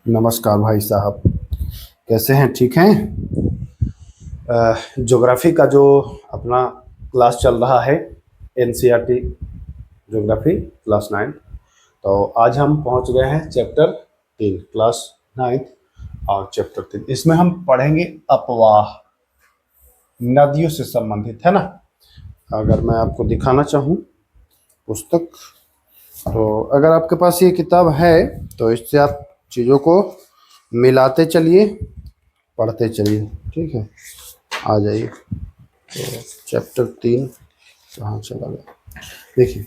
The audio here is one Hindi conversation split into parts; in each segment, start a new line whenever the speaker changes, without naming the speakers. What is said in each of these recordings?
नमस्कार भाई साहब, कैसे हैं? ठीक हैं? ज्योग्राफी का जो अपना क्लास चल रहा है, एनसीईआरटी ज्योग्राफी क्लास 9। तो आज हम पहुंच गए हैं चैप्टर 3, क्लास 9 और चैप्टर 3। इसमें हम पढ़ेंगे अपवाह, नदियों से संबंधित, है ना। अगर मैं आपको दिखाना चाहूँ पुस्तक, तो अगर आपके पास ये किताब है तो इससे आप चीज़ों को मिलाते चलिए, पढ़ते चलिए, ठीक है। आ जाइए। तो चैप्टर 3 कहाँ चला गया? देखिए,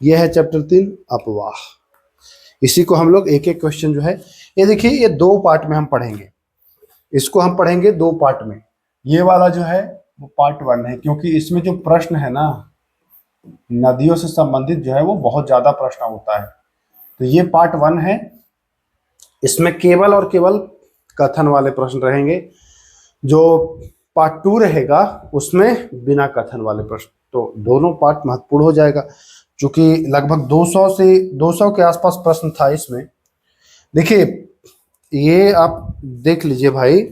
यह है चैप्टर 3 अपवाह। इसी को हम लोग एक एक क्वेश्चन जो है, ये देखिए, ये 2 पार्ट में हम पढ़ेंगे। इसको हम पढ़ेंगे 2 पार्ट में। ये वाला जो है वो पार्ट 1 है, क्योंकि इसमें जो प्रश्न है ना, नदियों से संबंधित जो है वो बहुत ज्यादा प्रश्न होता है। तो ये पार्ट 1 है। इसमें केवल और केवल कथन वाले प्रश्न रहेंगे। जो पार्ट 2 रहेगा उसमें बिना कथन वाले प्रश्न। तो दोनों पार्ट महत्वपूर्ण हो जाएगा, क्योंकि लगभग 200 के आसपास प्रश्न था इसमें। देखिए, ये आप देख लीजिए भाई,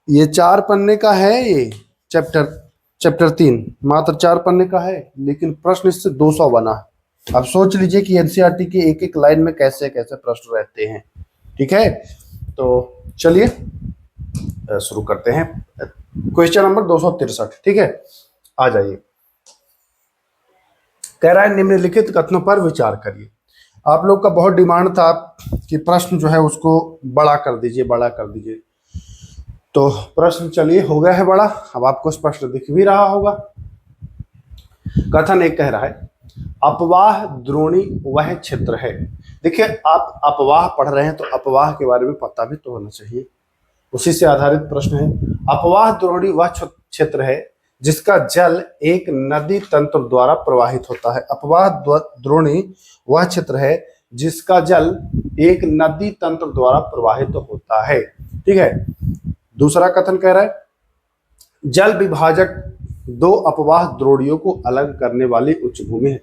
ये 4 पन्ने का है। ये चैप्टर 3 मात्र 4 पन्ने का है, लेकिन प्रश्न इससे 200 बना है। अब सोच लीजिए कि एनसीईआरटी की एक एक लाइन में कैसे कैसे प्रश्न रहते हैं, ठीक है। तो चलिए शुरू करते हैं। क्वेश्चन नंबर 263, ठीक है। आ जाइए। कह रहा है निम्नलिखित कथनों पर विचार करिए। आप लोग का बहुत डिमांड था कि प्रश्न जो है उसको बड़ा कर दीजिए, बड़ा कर दीजिए। तो प्रश्न चलिए हो गया है बड़ा। अब आपको स्पष्ट दिख भी रहा होगा। कथन 1 कह रहा है, अपवाह द्रोणी वह क्षेत्र है। देखिए, आप अपवाह पढ़ रहे हैं तो अपवाह के बारे में पता भी तो होना चाहिए। उसी से आधारित प्रश्न है। अपवाह द्रोणी वह क्षेत्र है जिसका जल एक नदी तंत्र द्वारा प्रवाहित होता है। अपवाह द्रोणी वह क्षेत्र है जिसका जल एक नदी तंत्र द्वारा प्रवाहित होता है, ठीक है। दूसरा कथन कह रहा है, जल विभाजक 2 अपवाह द्रोणियों को अलग करने वाली उच्च भूमि है।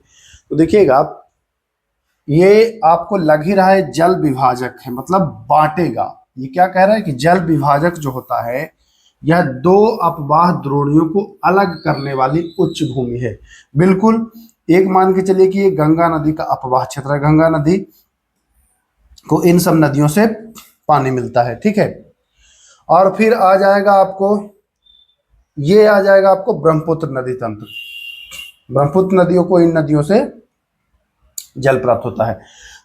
तो देखिएगा, ये आपको लग ही रहा है जल विभाजक है, मतलब बांटेगा। ये क्या कह रहा है कि जल विभाजक जो होता है यह 2 अपवाह द्रोणियों को अलग करने वाली उच्च भूमि है। बिल्कुल, एक मान के चलिए कि ये गंगा नदी का अपवाह क्षेत्र है। गंगा नदी को इन सब नदियों से पानी मिलता है, ठीक है। और फिर आ जाएगा आपको, ये आ जाएगा आपको ब्रह्मपुत्र नदी तंत्र। ब्रह्मपुत्र नदियों को इन नदियों से जल प्राप्त होता है।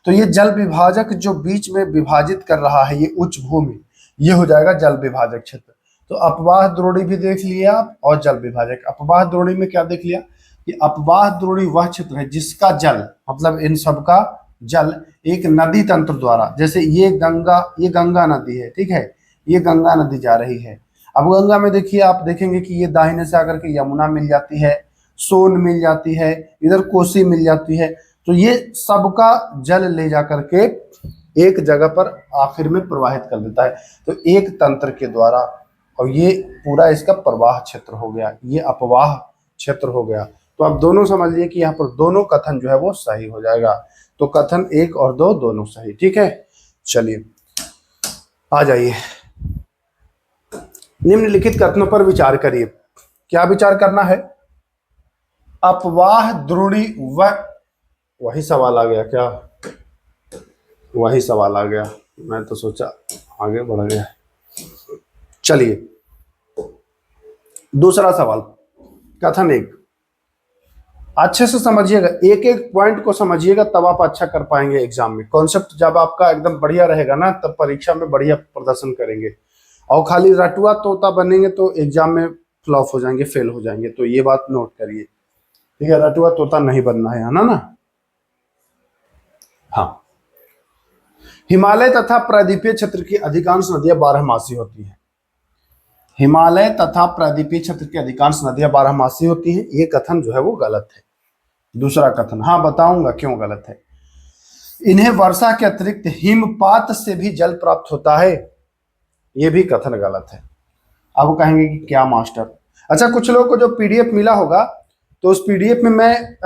तो ये जल विभाजक जो बीच में विभाजित कर रहा है, ये उच्च भूमि, ये हो जाएगा जल विभाजक क्षेत्र। तो अपवाह द्रोणी भी देख लिया आप, और जल विभाजक। अपवाह द्रोणी में क्या देख लिया कि अपवाह द्रोणी वह क्षेत्र है जिसका जल, मतलब इन सब का जल एक नदी तंत्र द्वारा, जैसे ये गंगा नदी है, ठीक है। ये गंगा नदी जा रही है। अब गंगा में देखिए, आप देखेंगे कि ये दाहिने से आकर के यमुना मिल जाती है, सोन मिल जाती है, इधर कोसी मिल जाती है। तो ये सबका जल ले जाकर के एक जगह पर आखिर में प्रवाहित कर देता है, तो एक तंत्र के द्वारा। और ये पूरा इसका प्रवाह क्षेत्र हो गया, ये अपवाह क्षेत्र हो गया। तो आप दोनों समझ लिए कि यहाँ पर दोनों कथन जो है वो सही हो जाएगा। तो कथन 1 और 2 दोनों सही, ठीक है। चलिए आ जाइए। निम्नलिखित कथनों पर विचार करिए। क्या विचार करना है? अपवाह द्रोणी वही सवाल आ गया क्या? वही सवाल आ गया, मैं तो सोचा आगे बढ़ गया। चलिए दूसरा सवाल, कथन 1। अच्छे से समझिएगा, एक एक पॉइंट को समझिएगा, तब आप अच्छा कर पाएंगे एग्जाम में। कॉन्सेप्ट जब आपका एकदम बढ़िया रहेगा ना, तब परीक्षा में बढ़िया प्रदर्शन करेंगे। और खाली रटुआ तोता बनेंगे तो एग्जाम में फ्लॉप हो जाएंगे, फेल हो जाएंगे। तो ये बात नोट करिए, ठीक है। रटुआ तोता नहीं बनना है ना। हाँ, हिमालय तथा प्रायद्वीपीय क्षेत्र की अधिकांश नदियां 12मासी होती हैं। हिमालय तथा प्रायद्वीपीय क्षेत्र की अधिकांश नदियां 12मासी होती हैं। ये कथन जो है वो गलत है। दूसरा कथन, हाँ बताऊंगा क्यों गलत है। इन्हें वर्षा के अतिरिक्त हिमपात से भी जल प्राप्त होता है। ये भी कथन गलत है। अब कहेंगे कि क्या मास्टर? अच्छा, कुछ लोगों को जो पीडीएफ मिला होगा, तो उस पीडीएफ में मैं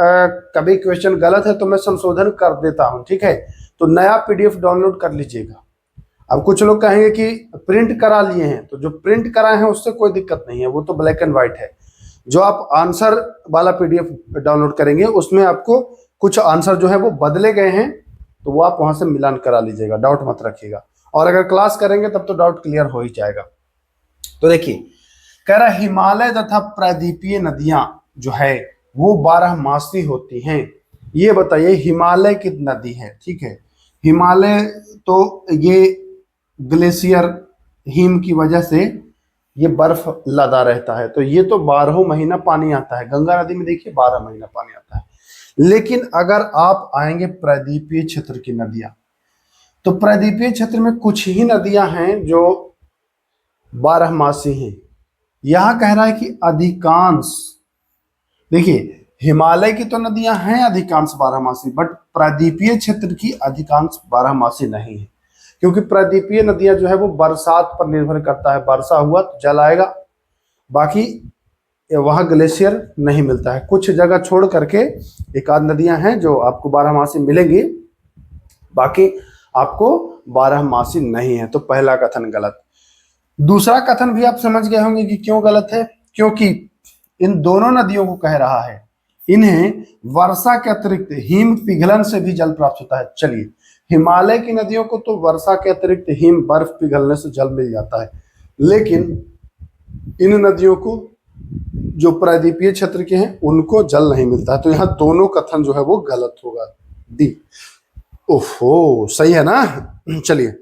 कभी क्वेश्चन गलत है तो मैं संशोधन कर देता हूं, ठीक है। तो नया पीडीएफ डाउनलोड कर लीजिएगा। अब कुछ लोग कहेंगे कि प्रिंट करा लिए हैं, तो जो प्रिंट कराए हैं उससे कोई दिक्कत नहीं है, वो तो ब्लैक एंड व्हाइट है। जो आप आंसर वाला पीडीएफ डाउनलोड करेंगे उसमें आपको कुछ आंसर जो है वो बदले गए हैं, तो वो आप वहां से मिलान करा लीजिएगा, डाउट मत रखिएगा। और अगर क्लास करेंगे तब तो डाउट क्लियर हो ही जाएगा। तो देखिए, कह रहा हिमालय तथा प्रायद्वीपीय नदियां जो है वो 12 मासी होती हैं। ये बताइए हिमालय की नदी है, ठीक है। हिमालय तो ये ग्लेशियर हिम की वजह से ये बर्फ लदा रहता है, तो ये तो 12 महीना पानी आता है। गंगा नदी में देखिए 12 महीना पानी आता है। लेकिन अगर आप आएंगे प्रायद्वीपीय क्षेत्र की नदियां, तो प्रायद्वीपीय क्षेत्र में कुछ ही नदियां हैं जो 12 मासी हैं। यहां कह रहा है कि अधिकांश, देखिए हिमालय की तो नदियां हैं अधिकांश 12 मासी, बट प्रायद्वीपीय क्षेत्र की अधिकांश 12 मासी नहीं है, क्योंकि प्रायद्वीपीय नदियां जो है वो बरसात पर निर्भर करता है, वर्षा हुआ तो जल आएगा, बाकी वहां ग्लेशियर नहीं मिलता है। कुछ जगह छोड़ करके एक आध नदियां हैं जो आपको 12 मासी मिलेंगी, बाकी आपको 12 मासी नहीं है। तो पहला कथन गलत। दूसरा कथन भी आप समझ गए होंगे कि क्यों गलत है, क्योंकि इन दोनों नदियों को कह रहा है इन्हें वर्षा के अतिरिक्त हिम पिघलन से भी जल प्राप्त होता है। चलिए, हिमालय की नदियों को तो वर्षा के अतिरिक्त हिम बर्फ पिघलने से जल मिल जाता है, लेकिन इन नदियों को जो प्रायद्वीपीय क्षेत्र के हैं उनको जल नहीं मिलता है। तो यहाँ दोनों कथन जो है वो गलत होगा, डी। ओहो, सही है ना। चलिए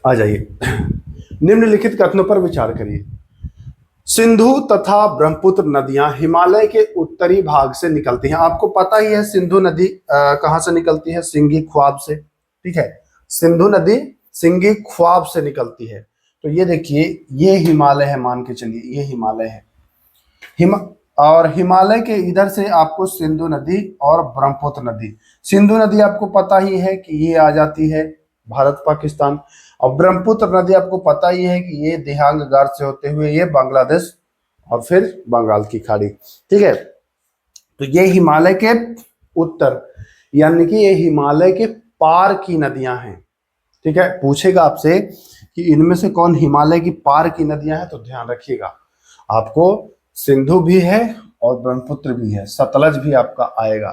आ जाइए, निम्नलिखित कथनों पर विचार करिए। सिंधु तथा ब्रह्मपुत्र नदियां हिमालय के उत्तरी भाग से निकलती हैं। आपको पता ही है सिंधु नदी कहां से निकलती है, सिंगी ख्वाब से, ठीक है। सिंधु नदी सिंगी ख्वाब से निकलती है। तो ये देखिए, ये हिमालय है, मान के चलिए ये हिमालय है। और हिमालय के इधर से आपको सिंधु नदी और ब्रह्मपुत्र नदी, सिंधु नदी आपको पता ही है कि ये आ जाती है भारत पाकिस्तान, और ब्रह्मपुत्र नदी आपको पता ही है कि ये दिहांग गार से होते हुए ये बांग्लादेश और फिर बंगाल की खाड़ी, ठीक है। तो ये हिमालय के उत्तर, यानी कि ये हिमालय के पार की नदियां हैं, ठीक है। पूछेगा आपसे कि इनमें से कौन हिमालय की पार की नदियां हैं, तो ध्यान रखिएगा, आपको सिंधु भी है और ब्रह्मपुत्र भी है, सतलज भी आपका आएगा,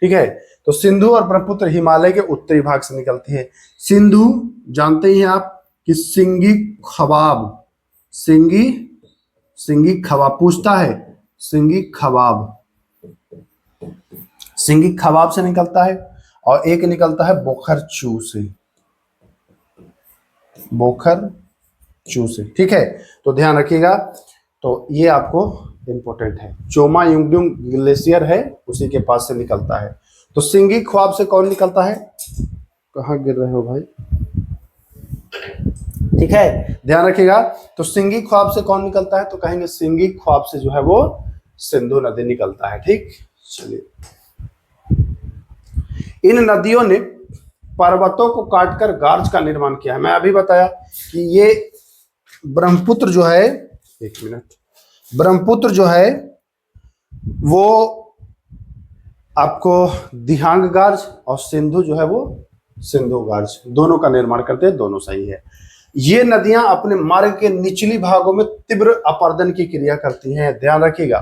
ठीक है। तो सिंधु और ब्रह्मपुत्र हिमालय के उत्तरी भाग से निकलती है। सिंधु जानते ही हैं आप कि सिंगी खवाब, सिंगी खवाब पूछता है, सिंगी खवाब से निकलता है, और एक निकलता है बोखरचू से, ठीक है। तो ध्यान रखिएगा, तो ये आपको इंपॉर्टेंट है। चोमा युंगडुंग ग्लेशियर है, उसी के पास से निकलता है। तो सिंगी ख्वाब से कौन निकलता है, कहाँ गिर रहे हो भाई, ठीक है, ध्यान रखिएगा। तो सिंगी ख्वाब से कौन निकलता है, तो कहेंगे सिंगी ख्वाब से जो है वो सिंधु नदी निकलता है, ठीक। चलिए, इन नदियों ने पर्वतों को काटकर गार्ज का निर्माण किया है। मैं अभी बताया कि ये ब्रह्मपुत्र जो है, एक मिनट, ब्रह्मपुत्र जो है वो आपको दिहांग गार्ज, और सिंधु जो है वो सिंधु गार्ज, दोनों का निर्माण करते हैं, दोनों सही है। ये नदियां अपने मार्ग के निचली भागों में तीव्र अपर्दन की क्रिया करती हैं, ध्यान रखिएगा।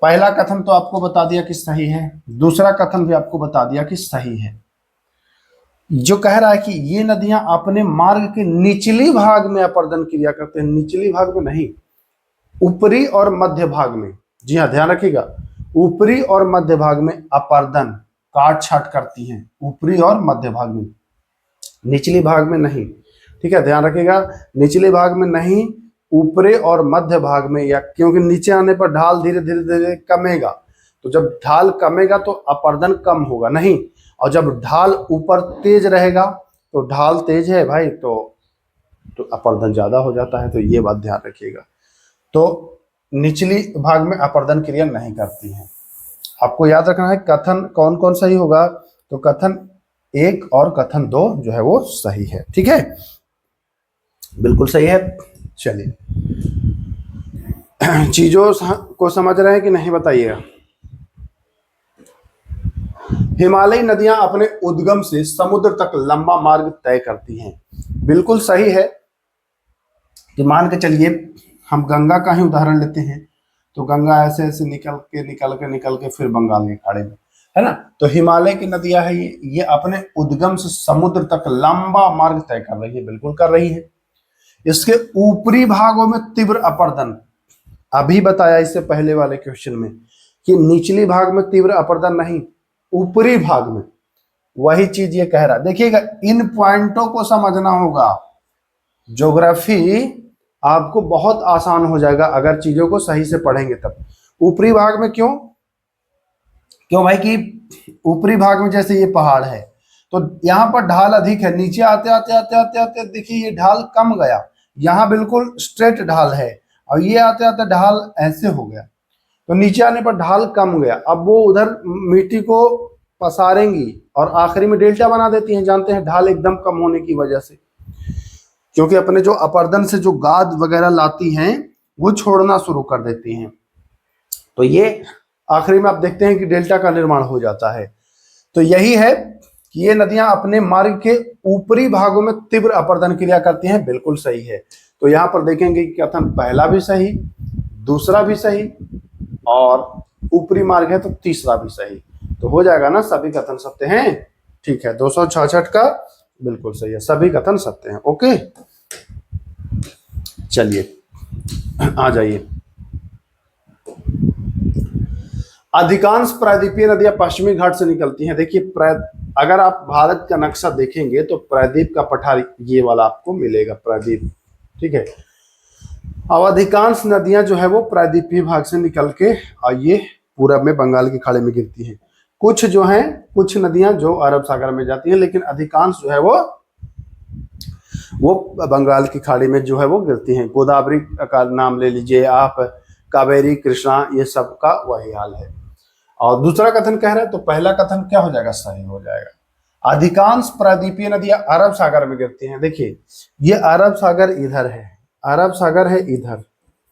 पहला कथन तो आपको बता दिया कि सही है, दूसरा कथन भी आपको बता दिया कि सही है। जो कह रहा है कि ये नदियां अपने मार्ग के निचली भाग में अपर्दन क्रिया करते हैं, निचली भाग में नहीं, ऊपरी और मध्य भाग में, जी हाँ ध्यान रखिएगा, ऊपरी और मध्य भाग में अपर्दन काट छाट करती हैं, ऊपरी और मध्य भाग में, निचली भाग में नहीं, ठीक है, ध्यान रखिएगा, निचले भाग में नहीं, ऊपरी और मध्य भाग में, या क्योंकि नीचे आने पर ढाल धीरे धीरे कमेगा, तो जब ढाल कमेगा तो अपर्दन कम होगा नहीं, और जब ढाल ऊपर तेज रहेगा, तो ढाल तेज है भाई तो अपर्दन ज्यादा हो जाता है, तो ये बात ध्यान रखिएगा। तो निचली भाग में अपर्दन क्रिया नहीं करती है। आपको याद रखना है कथन कौन कौन सही होगा, तो कथन 1 और कथन 2 जो है वो सही है, ठीक है, बिल्कुल सही है। चलिए, चीजों को समझ रहे हैं कि नहीं बताइएगा। हिमालयी नदियां अपने उद्गम से समुद्र तक लंबा मार्ग तय करती हैं। बिल्कुल सही है कि मान के चलिए हम गंगा का ही उदाहरण लेते हैं, तो गंगा ऐसे ऐसे निकल के फिर बंगाल की खाड़ी में, है ना। तो हिमालय की नदियां है ये अपने उद्गम से समुद्र तक लंबा मार्ग तय कर रही है, बिल्कुल कर रही है। इसके ऊपरी भागों में तीव्र अपर्दन, अभी बताया इससे पहले वाले क्वेश्चन में कि निचली भाग में तीव्र अपर्दन नहीं, ऊपरी भाग में, वही चीज ये कह रहा। देखिएगा इन पॉइंटों को समझना होगा, ज्योग्राफी आपको बहुत आसान हो जाएगा अगर चीजों को सही से पढ़ेंगे तब। ऊपरी भाग में क्यों क्यों भाई कि ऊपरी भाग में जैसे ये पहाड़ है तो यहाँ पर ढाल अधिक है, नीचे आते आते आते आते आते देखिए ये ढाल कम गया, यहाँ बिल्कुल स्ट्रेट ढाल है और ये आते आते ढाल ऐसे हो गया, तो नीचे आने पर ढाल कम गया। अब वो उधर मिट्टी को पसारेंगी और आखिरी में डेल्टा बना देती हैं, जानते हैं ढाल एकदम कम होने की वजह से, क्योंकि अपने जो अपर्दन से जो गाद वगैरह लाती हैं वो छोड़ना शुरू कर देती हैं, तो ये आखिरी में आप देखते हैं कि डेल्टा का निर्माण हो जाता है। तो यही है कि ये नदियां अपने मार्ग के ऊपरी भागों में तीव्र अपर्दन क्रिया करती हैं, बिल्कुल सही है। तो यहाँ पर देखेंगे कि कथन पहला भी सही, दूसरा भी सही और ऊपरी मार्ग है तो तीसरा भी सही, तो हो जाएगा ना, सभी कथन सत्य हैं। ठीक है, 266 का बिल्कुल सही है, सभी कथन सत्य हैं। ओके, चलिए आ जाइए। अधिकांश प्रायद्वीपीय नदियां पश्चिमी घाट से निकलती हैं। देखिए अगर आप भारत का नक्शा देखेंगे तो प्रायद्वीप का पठार ये वाला आपको मिलेगा, प्रायद्वीप, ठीक है। अब अधिकांश नदियां जो है वो प्रायद्वीपीय भाग से निकल के और ये पूरब में बंगाल की खाड़ी में गिरती हैं। कुछ जो हैं, कुछ नदियां जो अरब सागर में जाती हैं, लेकिन अधिकांश जो है वो बंगाल की खाड़ी में जो है वो गिरती हैं। गोदावरी का नाम ले लीजिए आप, कावेरी, कृष्णा, ये सब का वही हाल है। और दूसरा कथन कह रहे हैं तो पहला कथन क्या हो जाएगा, सही हो जाएगा। अधिकांश प्रायद्वीपीय नदियां अरब सागर में गिरती हैं। देखिए ये अरब सागर इधर है, अरब सागर है इधर,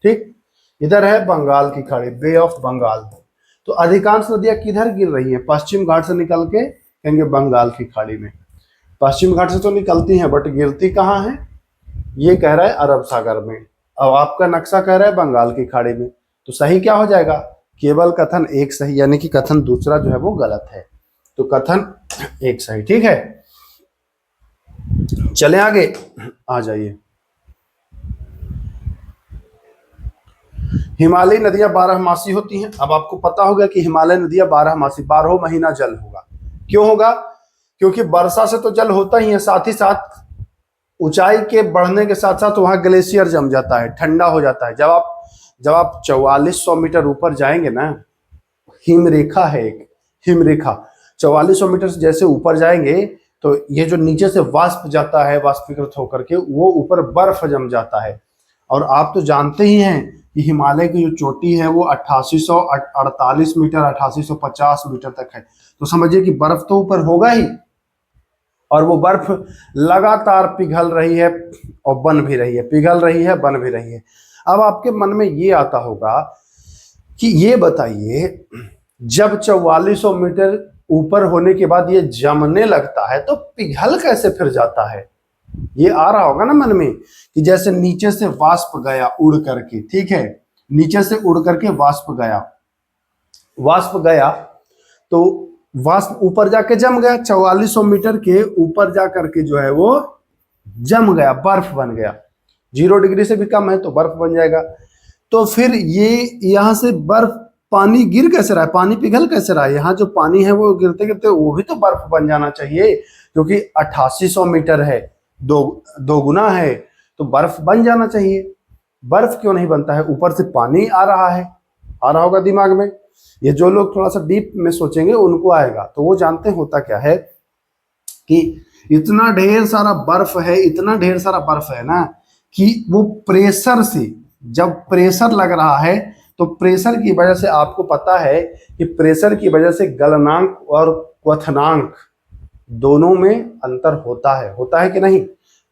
ठीक, इधर है बंगाल की खाड़ी, बे ऑफ बंगाल। तो अधिकांश नदियां किधर गिर रही हैं, पश्चिम घाट से निकल के कहेंगे बंगाल की खाड़ी में। पश्चिम घाट से तो निकलती हैं बट गिरती कहाँ है, ये कह रहा है अरब सागर में, अब आपका नक्शा कह रहा है बंगाल की खाड़ी में। तो सही क्या हो जाएगा, केवल कथन एक सही, यानी कि कथन दूसरा जो है वो गलत है, तो कथन एक सही। ठीक है, चलें आगे, आ जाइए। हिमालयी नदियां 12 मासी होती हैं। अब आपको पता होगा कि हिमालय नदियां 12 मासी, 12 महीना जल होगा। क्यों होगा, क्योंकि वर्षा से तो जल होता ही है, साथ ही साथ ऊंचाई के बढ़ने के साथ साथ वहां ग्लेशियर जम जाता है, ठंडा हो जाता है। जब आप 4400 मीटर ऊपर जाएंगे ना, हिमरेखा है एक, हिमरेखा 4400 मीटर से जैसे ऊपर जाएंगे तो ये जो नीचे से वाष्प जाता है, वाष्पीकृत होकर के वो ऊपर बर्फ जम जाता है। और आप तो जानते ही हैं कि हिमालय की जो चोटी है वो 8848 मीटर, 8850 मीटर तक है, तो समझिए कि बर्फ तो ऊपर होगा ही, और वो बर्फ लगातार पिघल रही है और बन भी रही है, पिघल रही है, बन भी रही है। अब आपके मन में ये आता होगा कि ये बताइए, जब 4400 मीटर ऊपर होने के बाद ये जमने लगता है तो पिघल कैसे फिर जाता है, ये आ रहा होगा ना मन में कि जैसे नीचे से वाष्प गया उड़ करके, ठीक है, नीचे से उड़ करके वाष्प गया तो वाष्प ऊपर जाके जम गया, 4400 मीटर के ऊपर जा करके जो है वो जम गया, बर्फ बन गया। 0 डिग्री से भी कम है तो बर्फ बन जाएगा। तो फिर ये यहाँ से बर्फ, पानी गिर कैसे रहा है, पानी पिघल कैसे रहा है, यहाँ जो पानी है वो गिरते गिरते वो भी तो बर्फ बन जाना चाहिए, क्योंकि 8800 मीटर है, दो गुना है, तो बर्फ बन जाना चाहिए। बर्फ क्यों नहीं बनता है, ऊपर से पानी आ रहा होगा दिमाग में। ये जो लोग थोड़ा सा डीप में सोचेंगे उनको आएगा, तो वो जानते हैं होता क्या है कि इतना ढेर सारा बर्फ है, इतना ढेर सारा बर्फ है ना कि वो प्रेशर से, जब प्रेशर लग रहा है तो प्रेशर की वजह से, आपको पता है कि प्रेशर की वजह से गलनांक और क्वथनांक दोनों में अंतर होता है कि नहीं,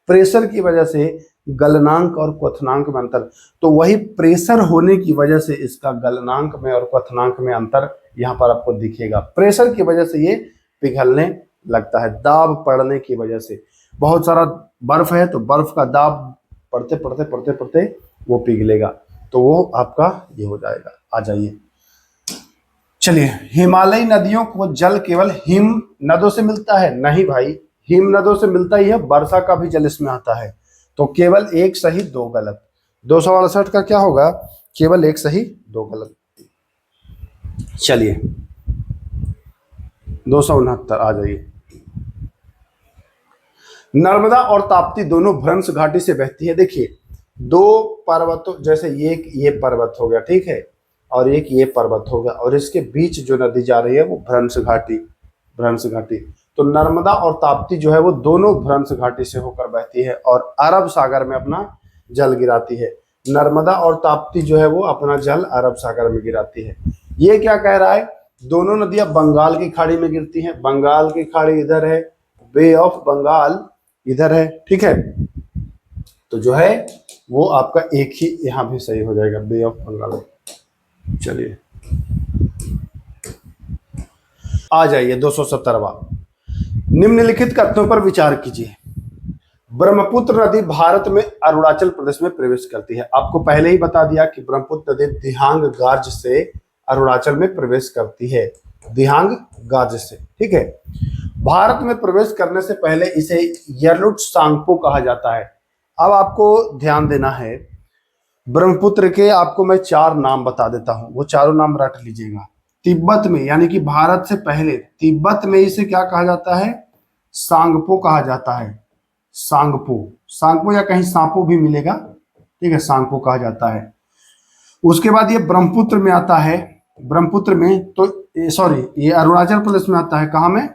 प्रेशर की वजह से गलनांक और क्वथनांक में अंतर, तो वही प्रेशर होने की वजह से इसका गलनांक में और क्वथनांक में अंतर यहाँ पर आपको दिखेगा। प्रेशर की वजह से ये पिघलने लगता है दाब पड़ने की वजह से। बहुत सारा बर्फ है तो बर्फ का दाब पड़ते पड़ते पड़ते पड़ते वो पिघलेगा, तो वो आपका ये हो जाएगा। आ जाइए, चलिए, हिमालयी नदियों को जल केवल हिम नदों से मिलता है? नहीं भाई, हिम नदों से मिलता ही है, वर्षा का भी जल इसमें आता है। तो केवल एक सही दो गलत। 268 का क्या होगा? केवल एक सही दो गलत। चलिए 269 आ जाइए। नर्मदा और ताप्ती दोनों भ्रंश घाटी से बहती है। देखिए, दो पर्वतों, जैसे ये पर्वत हो गया, ठीक है, और एक ये पर्वत हो गया, और इसके बीच जो नदी जा रही है वो भ्रंश घाटी। तो नर्मदा और ताप्ती जो है वो दोनों भ्रंश घाटी से होकर बहती है और अरब सागर में अपना जल गिराती है। नर्मदा और ताप्ती जो है वो अपना जल अरब सागर में गिराती है। ये क्या कह रहा है? दोनों नदियां बंगाल की खाड़ी में गिरती हैं। बंगाल की खाड़ी इधर है, बे ऑफ बंगाल इधर है, ठीक है। तो जो है वो आपका एक ही यहां भी सही हो जाएगा, बे ऑफ बंगाल। चलिए आ जाइए 270वां। निम्नलिखित कथनों पर विचार कीजिए। ब्रह्मपुत्र नदी भारत में अरुणाचल प्रदेश में प्रवेश करती है। आपको पहले ही बता दिया कि ब्रह्मपुत्र नदी दिहांग गार्ज से अरुणाचल में प्रवेश करती है, दिहांग गार्ज से, ठीक है। भारत में प्रवेश करने से पहले इसे यरलुट सांगपो कहा जाता है। अब आपको ध्यान देना है, ब्रह्मपुत्र के आपको मैं 4 नाम बता देता हूं, वो चारों नाम रट लीजिएगा। तिब्बत में, यानी कि भारत से पहले तिब्बत में इसे क्या कहा जाता है? सांगपो कहा जाता है, सांगपो या कहीं सांपो भी मिलेगा, ठीक है, सांगपो कहा जाता है। उसके बाद ये ब्रह्मपुत्र में आता है, ब्रह्मपुत्र में तो सॉरी ये अरुणाचल प्रदेश में आता है। कहाँ में?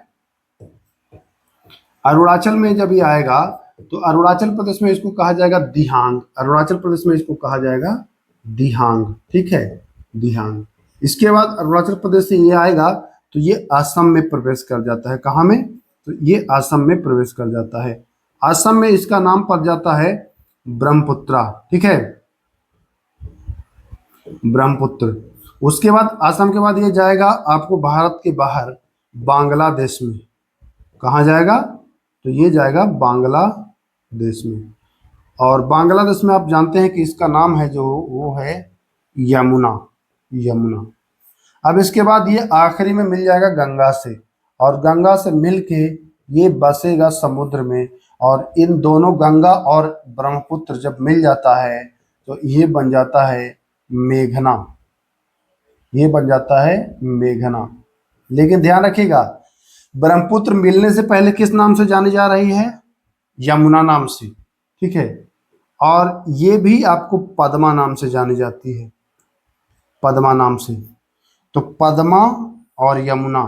अरुणाचल में जब ये आएगा तो अरुणाचल प्रदेश में इसको कहा जाएगा दिहांग, अरुणाचल प्रदेश में इसको कहा जाएगा दिहांग, ठीक है, दिहांग। इसके बाद अरुणाचल प्रदेश से ये आएगा तो ये असम में प्रवेश कर जाता है। कहाँ में? तो ये असम में प्रवेश कर जाता है। असम में इसका नाम पड़ जाता है ब्रह्मपुत्रा, ठीक है, ब्रह्मपुत्र। उसके बाद असम के बाद ये जाएगा आपको भारत के बाहर बांग्लादेश में। कहाँ जाएगा? तो ये जाएगा बांग्लादेश में, और बांग्लादेश में आप जानते हैं कि इसका नाम है जो वो है यमुना। अब इसके बाद ये आखिरी में मिल जाएगा गंगा से, और गंगा से मिल के ये बसेगा समुद्र में, और इन दोनों गंगा और ब्रह्मपुत्र जब मिल जाता है तो ये बन जाता है मेघना, ये बन जाता है मेघना। लेकिन ध्यान रखिएगा, ब्रह्मपुत्र मिलने से पहले किस नाम से जानी जा रही है? यमुना नाम से, ठीक है, और ये भी आपको पद्मा नाम से जानी जाती है, पद्मा नाम से। तो पद्मा और यमुना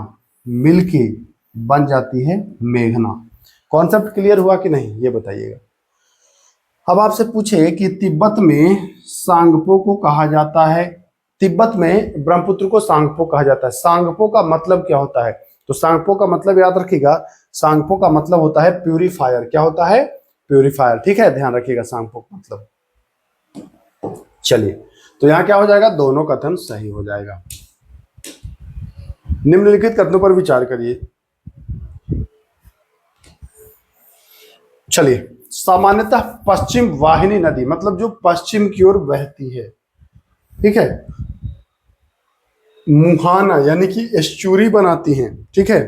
मिलके बन जाती है मेघना। कॉन्सेप्ट क्लियर हुआ कि नहीं, ये बताइएगा। अब आपसे पूछे कि तिब्बत में सांगपो को कहा जाता है, तिब्बत में ब्रह्मपुत्र को सांगपो कहा जाता है। सांगपो का मतलब क्या होता है? तो सांगपो का मतलब याद रखिएगा, सांगपो का मतलब होता है प्यूरिफायर। क्या होता है? प्यूरिफायर, ठीक है, ध्यान रखिएगा सांगपो का मतलब। चलिए, तो यहाँ क्या हो जाएगा? दोनों कथन सही हो जाएगा। निम्नलिखित कथनों पर विचार करिए। चलिए, सामान्यतः पश्चिम वाहिनी नदी मतलब जो पश्चिम की ओर बहती है, ठीक है, मुहाना यानी कि एस्चुरी बनाती हैं, ठीक है।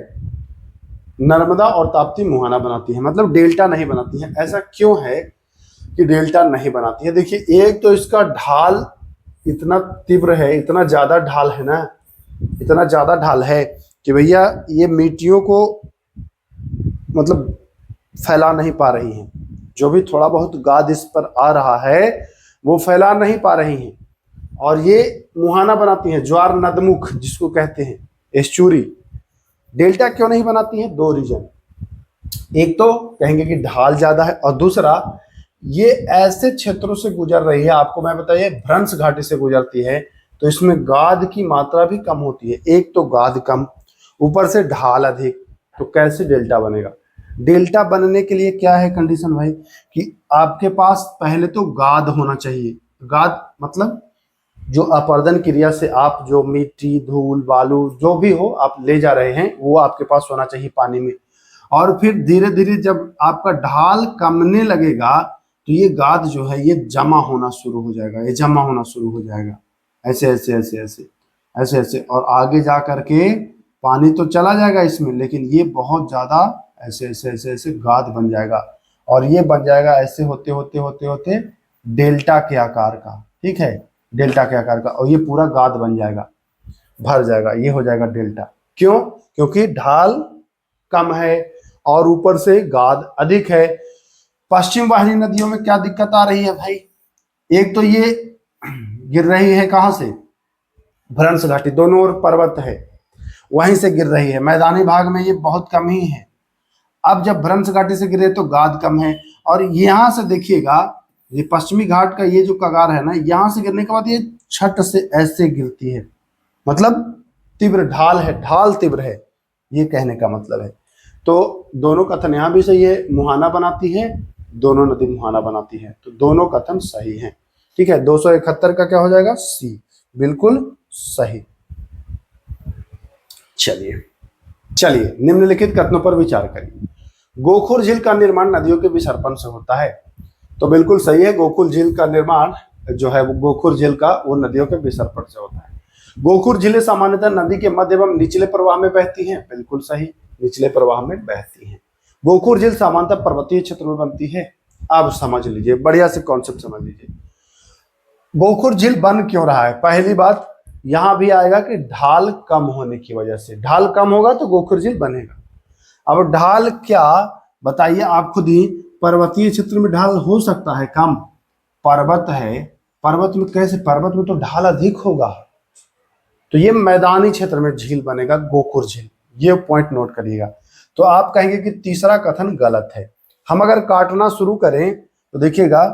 नर्मदा और ताप्ती मुहाना बनाती है, मतलब डेल्टा नहीं बनाती है। ऐसा क्यों है कि डेल्टा नहीं बनाती है? देखिए, एक तो इसका ढाल इतना तीव्र है, इतना ज्यादा ढाल है ना, इतना ज्यादा ढाल है कि भैया ये मिट्टियों को मतलब फैला नहीं पा रही हैं। जो भी थोड़ा बहुत गाद इस पर आ रहा है वो फैला नहीं पा रही हैं, और ये मुहाना बनाती हैं, ज्वार नदमुख जिसको कहते हैं, एस्चुरी। डेल्टा क्यों नहीं बनाती हैं? 2 रीजन। एक तो कहेंगे कि ढाल ज्यादा है, और दूसरा ये ऐसे क्षेत्रों से गुजर रही है, आपको मैं बताइए भ्रंश घाटी से गुजरती है, तो इसमें गाद की मात्रा भी कम होती है। एक तो गाद कम, ऊपर से ढाल अधिक, तो कैसे डेल्टा बनेगा? डेल्टा बनने के लिए क्या है कंडीशन भाई? कि आपके पास पहले तो गाद होना चाहिए। गाद मतलब जो अपर्दन क्रिया से आप जो मिट्टी धूल बालू जो भी हो आप ले जा रहे हैं वो आपके पास होना चाहिए पानी में। और फिर धीरे धीरे जब आपका ढाल कमने लगेगा तो ये गाद जो है ये जमा होना शुरू हो जाएगा, ये जमा होना शुरू हो जाएगा ऐसे ऐसे ऐसे ऐसे ऐसे ऐसे, और आगे जा करके पानी तो चला जाएगा इसमें, लेकिन ये बहुत ज्यादा ऐसे ऐसे ऐसे ऐसे गाद बन जाएगा, और ये बन जाएगा ऐसे होते होते होते होते डेल्टा के आकार का। ठीक है, डेल्टा के आकार का, और ये पूरा गाद बन जाएगा, भर जाएगा, ये हो जाएगा डेल्टा। क्यों? क्योंकि ढाल कम है और ऊपर से गाद अधिक है। पश्चिम वाहिनी नदियों में क्या दिक्कत आ रही है भाई? एक तो ये गिर रही है कहां से? भ्रंश घाटी, दोनों ओर पर्वत है, वहीं से गिर रही है। मैदानी भाग में ये बहुत कम ही है। अब जब भ्रंश घाटी से गिरे तो गाद कम है, और यहां से देखिएगा ये पश्चिमी घाट का ये जो कगार है ना, यहां से गिरने के बाद ये छट से ऐसे गिरती है, मतलब तीव्र ढाल है, ढाल तीव्र है, ये कहने का मतलब है। तो दोनों कथन यहाँ भी सही है, मुहाना बनाती है, दोनों नदी मुहाना बनाती है, तो दोनों कथन सही हैं। ठीक है, 271 का क्या हो जाएगा? सी, बिल्कुल सही। चलिए चलिए निम्नलिखित कथनों पर विचार करिए। गोखुर झील का निर्माण नदियों के विसर्पण से होता है, तो बिल्कुल सही है, गोकुल झील का निर्माण जो है गोखुर झील का वो नदियों के विसर्पण से होता है। गोखुर झीलें सामान्यतः नदी के मध्य एवं निचले प्रवाह में बहती हैं, बिल्कुल सही, निचले प्रवाह में बहती हैं। गोखुर झील सामान्यतः पर्वतीय क्षेत्र में बनती है। अब समझ लीजिए, बढ़िया से कॉन्सेप्ट समझ लीजिए, गोखुर झील बन क्यों रहा है? पहली बात यहां भी आएगा कि ढाल कम होने की वजह से, ढाल कम होगा तो गोखुर झील बनेगा। अब ढाल क्या बताइए आप खुद ही, पर्वतीय क्षेत्र में ढाल हो सकता है कम, पर्वत है, पर्वत में कैसे? पर्वत में तो ढाल अधिक होगा, तो ये मैदानी क्षेत्र में झील बनेगा गोखुर झील, ये पॉइंट नोट करिएगा। तो आप कहेंगे कि तीसरा कथन गलत है। हम अगर काटना शुरू करें तो देखिएगा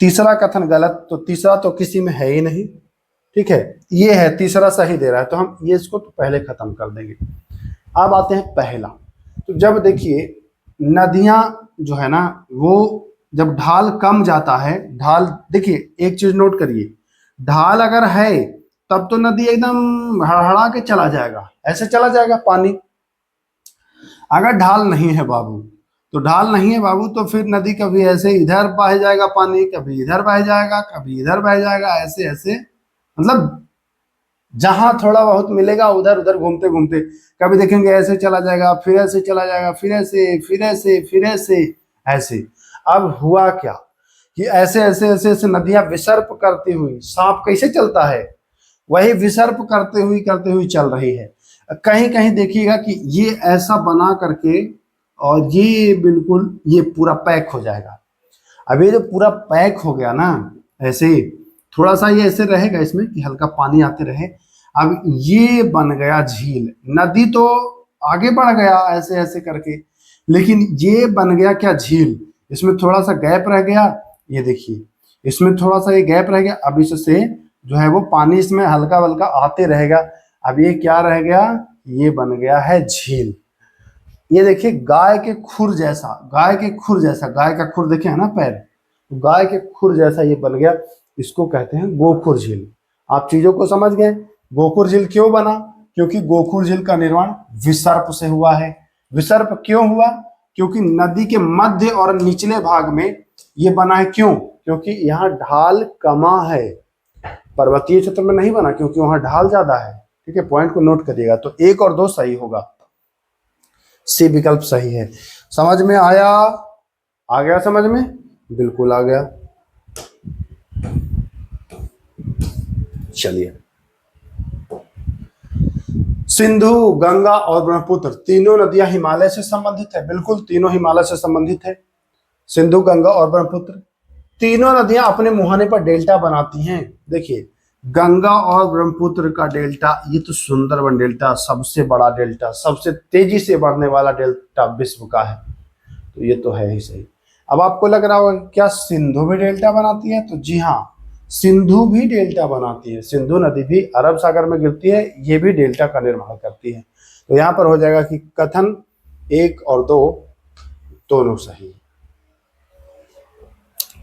तीसरा कथन गलत, तो तीसरा तो किसी में है ही नहीं। ठीक है, ये है, तीसरा सही दे रहा है, तो हम ये इसको तो पहले खत्म कर देंगे। अब आते हैं पहला। तो जब देखिए नदियां जो है ना वो जब ढाल कम जाता है, ढाल देखिए एक चीज नोट करिए, ढाल अगर है तब तो नदी एकदम हड़हड़ा के चला जाएगा, ऐसे चला जाएगा पानी। अगर ढाल नहीं है बाबू, तो ढाल नहीं है बाबू तो फिर नदी कभी ऐसे इधर बह जाएगा पानी, कभी इधर बह जाएगा, कभी इधर बह जाएगा, ऐसे ऐसे, मतलब जहां थोड़ा बहुत मिलेगा उधर उधर घूमते घूमते, कभी देखेंगे ऐसे चला जाएगा, फिर ऐसे चला जाएगा, फिर ऐसे, फिर ऐसे, फिर ऐसे, ऐसे। अब हुआ क्या कि ऐसे ऐसे ऐसे ऐसे नदियां विसर्प करती हुई, सांप कैसे चलता है वही विसर्प करते हुई चल रही है। कहीं कहीं देखिएगा कि ये ऐसा बना करके, और ये बिल्कुल ये पूरा पैक हो जाएगा। अब ये जो पूरा पैक हो गया ना, ऐसे थोड़ा सा ये ऐसे रहेगा इसमें कि हल्का पानी आते रहे, अब ये बन गया झील। नदी तो आगे बढ़ गया ऐसे ऐसे करके, लेकिन ये बन गया क्या? झील। इसमें थोड़ा सा गैप रह गया, ये देखिए इसमें थोड़ा सा ये गैप रह गया, अब इससे जो है वो पानी इसमें हल्का हल्का आते रहेगा। अब ये क्या रह गया? ये बन गया है झील। ये देखिए गाय के खुर जैसा, गाय के खुर जैसा, गाय का खुर देखे है ना पैर, तो गाय के खुर जैसा ये बन गया, इसको कहते हैं गोखुर झील। आप चीजों को समझ गए। गोखुर झील क्यों बना? क्योंकि गोखुर झील का निर्माण विसर्प से हुआ है। विसर्प क्यों हुआ? क्योंकि नदी के मध्य और निचले भाग में ये बना है। क्यों? क्योंकि यहाँ ढाल कमा है, पर्वतीय क्षेत्र में नहीं बना क्योंकि वहां ढाल ज्यादा है। ठीक है, पॉइंट को नोट करिएगा। तो 1 और 2 सही होगा, सी विकल्प सही है। समझ में आया? आ गया समझ में? बिल्कुल आ गया। चलिए, सिंधु, गंगा और ब्रह्मपुत्र तीनों नदियां हिमालय से संबंधित है। बिल्कुल, तीनों हिमालय से संबंधित है। सिंधु, गंगा और ब्रह्मपुत्र तीनों नदियां अपने मुहाने पर डेल्टा बनाती हैं। देखिए गंगा और ब्रह्मपुत्र का डेल्टा, ये तो सुंदरबन डेल्टा, सबसे बड़ा डेल्टा, सबसे तेजी से बढ़ने वाला डेल्टा विश्व का है, तो ये तो है ही सही। अब आपको लग रहा होगा क्या सिंधु भी डेल्टा बनाती है? तो जी हाँ, सिंधु भी डेल्टा बनाती है। सिंधु नदी भी अरब सागर में गिरती है, ये भी डेल्टा का निर्माण करती है। तो यहाँ पर हो जाएगा कि कथन 1 और 2 दोनों सही।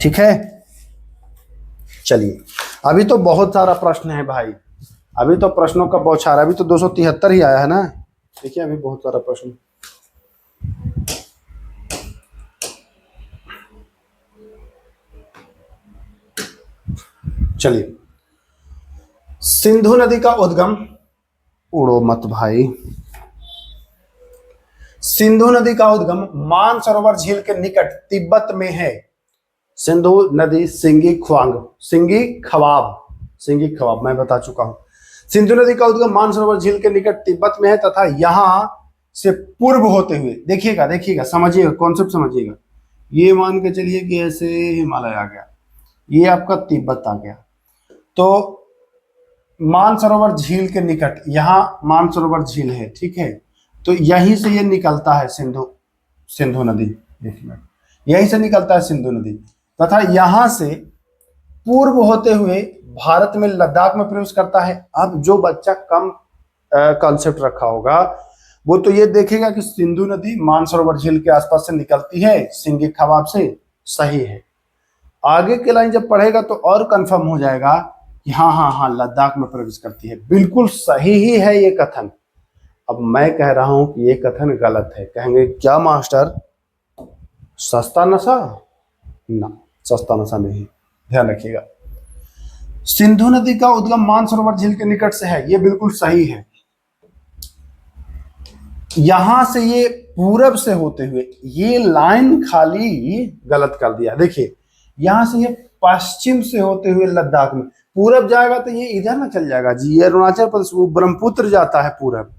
ठीक है, चलिए, अभी तो बहुत सारा प्रश्न है भाई, अभी तो प्रश्नों का बौछार, अभी तो 273 ही आया है ना। देखिए अभी बहुत सारा प्रश्न। चलिए, सिंधु नदी का उद्गम, उड़ो मत भाई, सिंधु नदी का उद्गम मानसरोवर झील के निकट तिब्बत में है। सिंधु नदी सिंगी ख्वांग, सिंगी खवाब, सिंगी खवाब मैं बता चुका हूं। सिंधु नदी का उद्गम मानसरोवर झील के निकट तिब्बत में है तथा यहां से पूर्व होते हुए, देखिएगा देखिएगा, समझिएगा कॉन्सेप्ट समझिएगा, ये मान के चलिए कि ऐसे हिमालय आ गया, ये आपका तिब्बत आ गया, तो मानसरोवर झील के निकट, यहां मानसरोवर झील है, ठीक है, तो यहीं से ये निकलता है सिंधु, सिंधु नदी, देखिए यहीं से निकलता है सिंधु नदी, तथा यहां से पूर्व होते हुए भारत में लद्दाख में प्रवेश करता है। अब जो बच्चा कम कॉन्सेप्ट रखा होगा वो तो ये देखेगा कि सिंधु नदी मानसरोवर झील के आसपास से निकलती है सिंगी खवाब से, सही है। आगे के लाइन जब पढ़ेगा तो और कंफर्म हो जाएगा कि हाँ हाँ हाँ लद्दाख में प्रवेश करती है, बिल्कुल सही ही है ये कथन। अब मैं कह रहा हूं कि ये कथन गलत है। कहेंगे क्या मास्टर, सस्ता नशा? ना, सस्ता नशा नहीं, ध्यान रखिएगा। सिंधु नदी का उद्गम मानसरोवर झील के निकट से है, ये बिल्कुल सही है। यहां से ये पूरब से होते हुए, ये लाइन खाली गलत कर दिया, देखिए यहां से ये पश्चिम से होते हुए लद्दाख में, पूरब जाएगा तो ये इधर ना चल जाएगा जी, ये अरुणाचल प्रदेश, वो ब्रह्मपुत्र जाता है पूरब,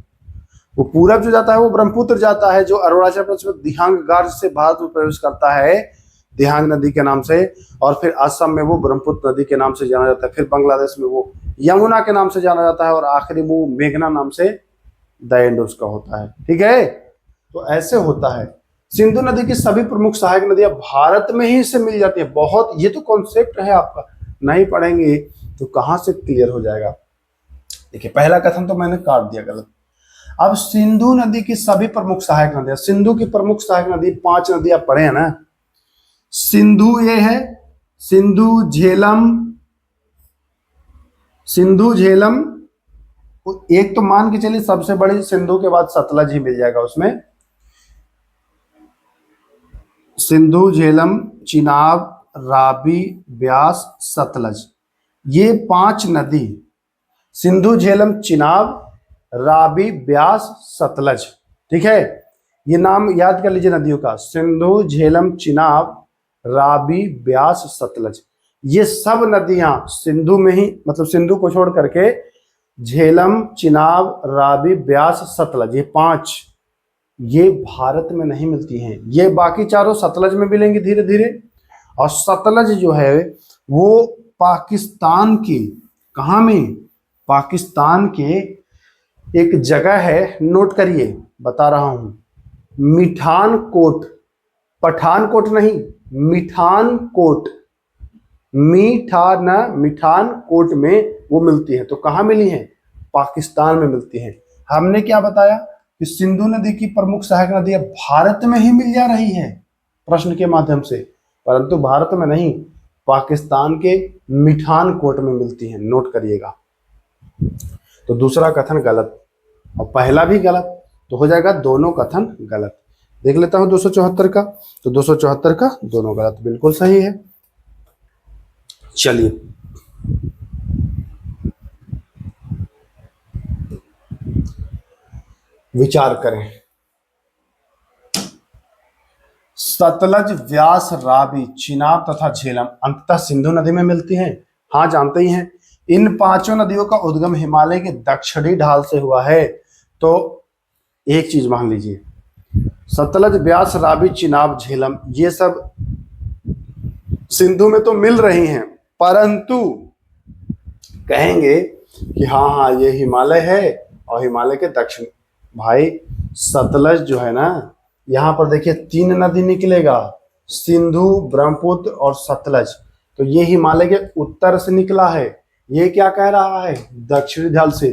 वो पूरब जो जाता है वो ब्रह्मपुत्र जाता है, जो अरुणाचल प्रदेश में दिहांग गार्ज से भारत में प्रवेश करता है दिहांग नदी के नाम से, और फिर असम में वो ब्रह्मपुत्र नदी के नाम से जाना जाता है, फिर बांग्लादेश में वो यमुना के नाम से जाना जाता है, और आखिरी वो मेघना नाम से द एंड उसका होता है, ठीक है। तो ऐसे होता है। सिंधु नदी की सभी प्रमुख सहायक नदियां भारत में ही से मिल जाती है। बहुत, ये तो कॉन्सेप्ट है आपका, नहीं पढ़ेंगे तो कहां से क्लियर हो जाएगा। देखिए पहला कथन तो मैंने काट दिया गलत। अब सिंधु नदी की सभी प्रमुख सहायक नदियां, सिंधु की प्रमुख सहायक नदी 5 नदियां पढ़े हैं ना, सिंधु ये है, सिंधु झेलम, सिंधु झेलम, एक तो मान के चलिए सबसे बड़ी सिंधु के बाद सतलज ही मिल जाएगा उसमें, सिंधु झेलम चिनाब राबी ब्यास सतलज, ये 5 नदी, सिंधु झेलम चिनाब राबी ब्यास सतलज, ठीक है, ये नाम याद कर लीजिए नदियों का, सिंधु झेलम चिनाब राबी ब्यास सतलज, ये सब नदियां सिंधु में ही, मतलब सिंधु को छोड़ करके झेलम चिनाब राबी ब्यास सतलज, ये 5 ये भारत में नहीं मिलती हैं, ये बाकी चारों सतलज में मिलेंगी धीरे धीरे। और सतलज जो है वो पाकिस्तान की, कहाँ में, पाकिस्तान के एक जगह है, नोट करिए बता रहा हूं, मिठान कोट, पठानकोट नहीं, मिठान कोट, मिठान कोट में वो मिलती है। तो कहाँ मिली है, पाकिस्तान में मिलती है। हमने क्या बताया कि सिंधु नदी की प्रमुख सहायक नदी भारत में ही मिल जा रही है प्रश्न के माध्यम से, परंतु भारत में नहीं, पाकिस्तान के मिठान कोट में मिलती है, नोट करिएगा। तो दूसरा कथन गलत और पहला भी गलत, तो हो जाएगा दोनों कथन गलत। देख लेता हूं 274 का, तो 274 का दोनों गलत, बिल्कुल सही है। चलिए विचार करें, सतलज व्यास रावी चिनाब तथा झेलम अंततः सिंधु नदी में मिलती हैं। हाँ जानते ही हैं। इन 5 नदियों का उद्गम हिमालय के दक्षिणी ढाल से हुआ है। तो एक चीज मान लीजिए, सतलज व्यास रावी चिनाब झेलम ये सब सिंधु में तो मिल रही हैं, परंतु कहेंगे कि हाँ हाँ ये हिमालय है और हिमालय के दक्षिण, भाई सतलज जो है ना, यहाँ पर देखिए 3 नदी निकलेगा, सिंधु ब्रह्मपुत्र और सतलज, तो ये हिमालय के उत्तर से निकला है। ये क्या कह रहा है, दक्षिणी ढाल से।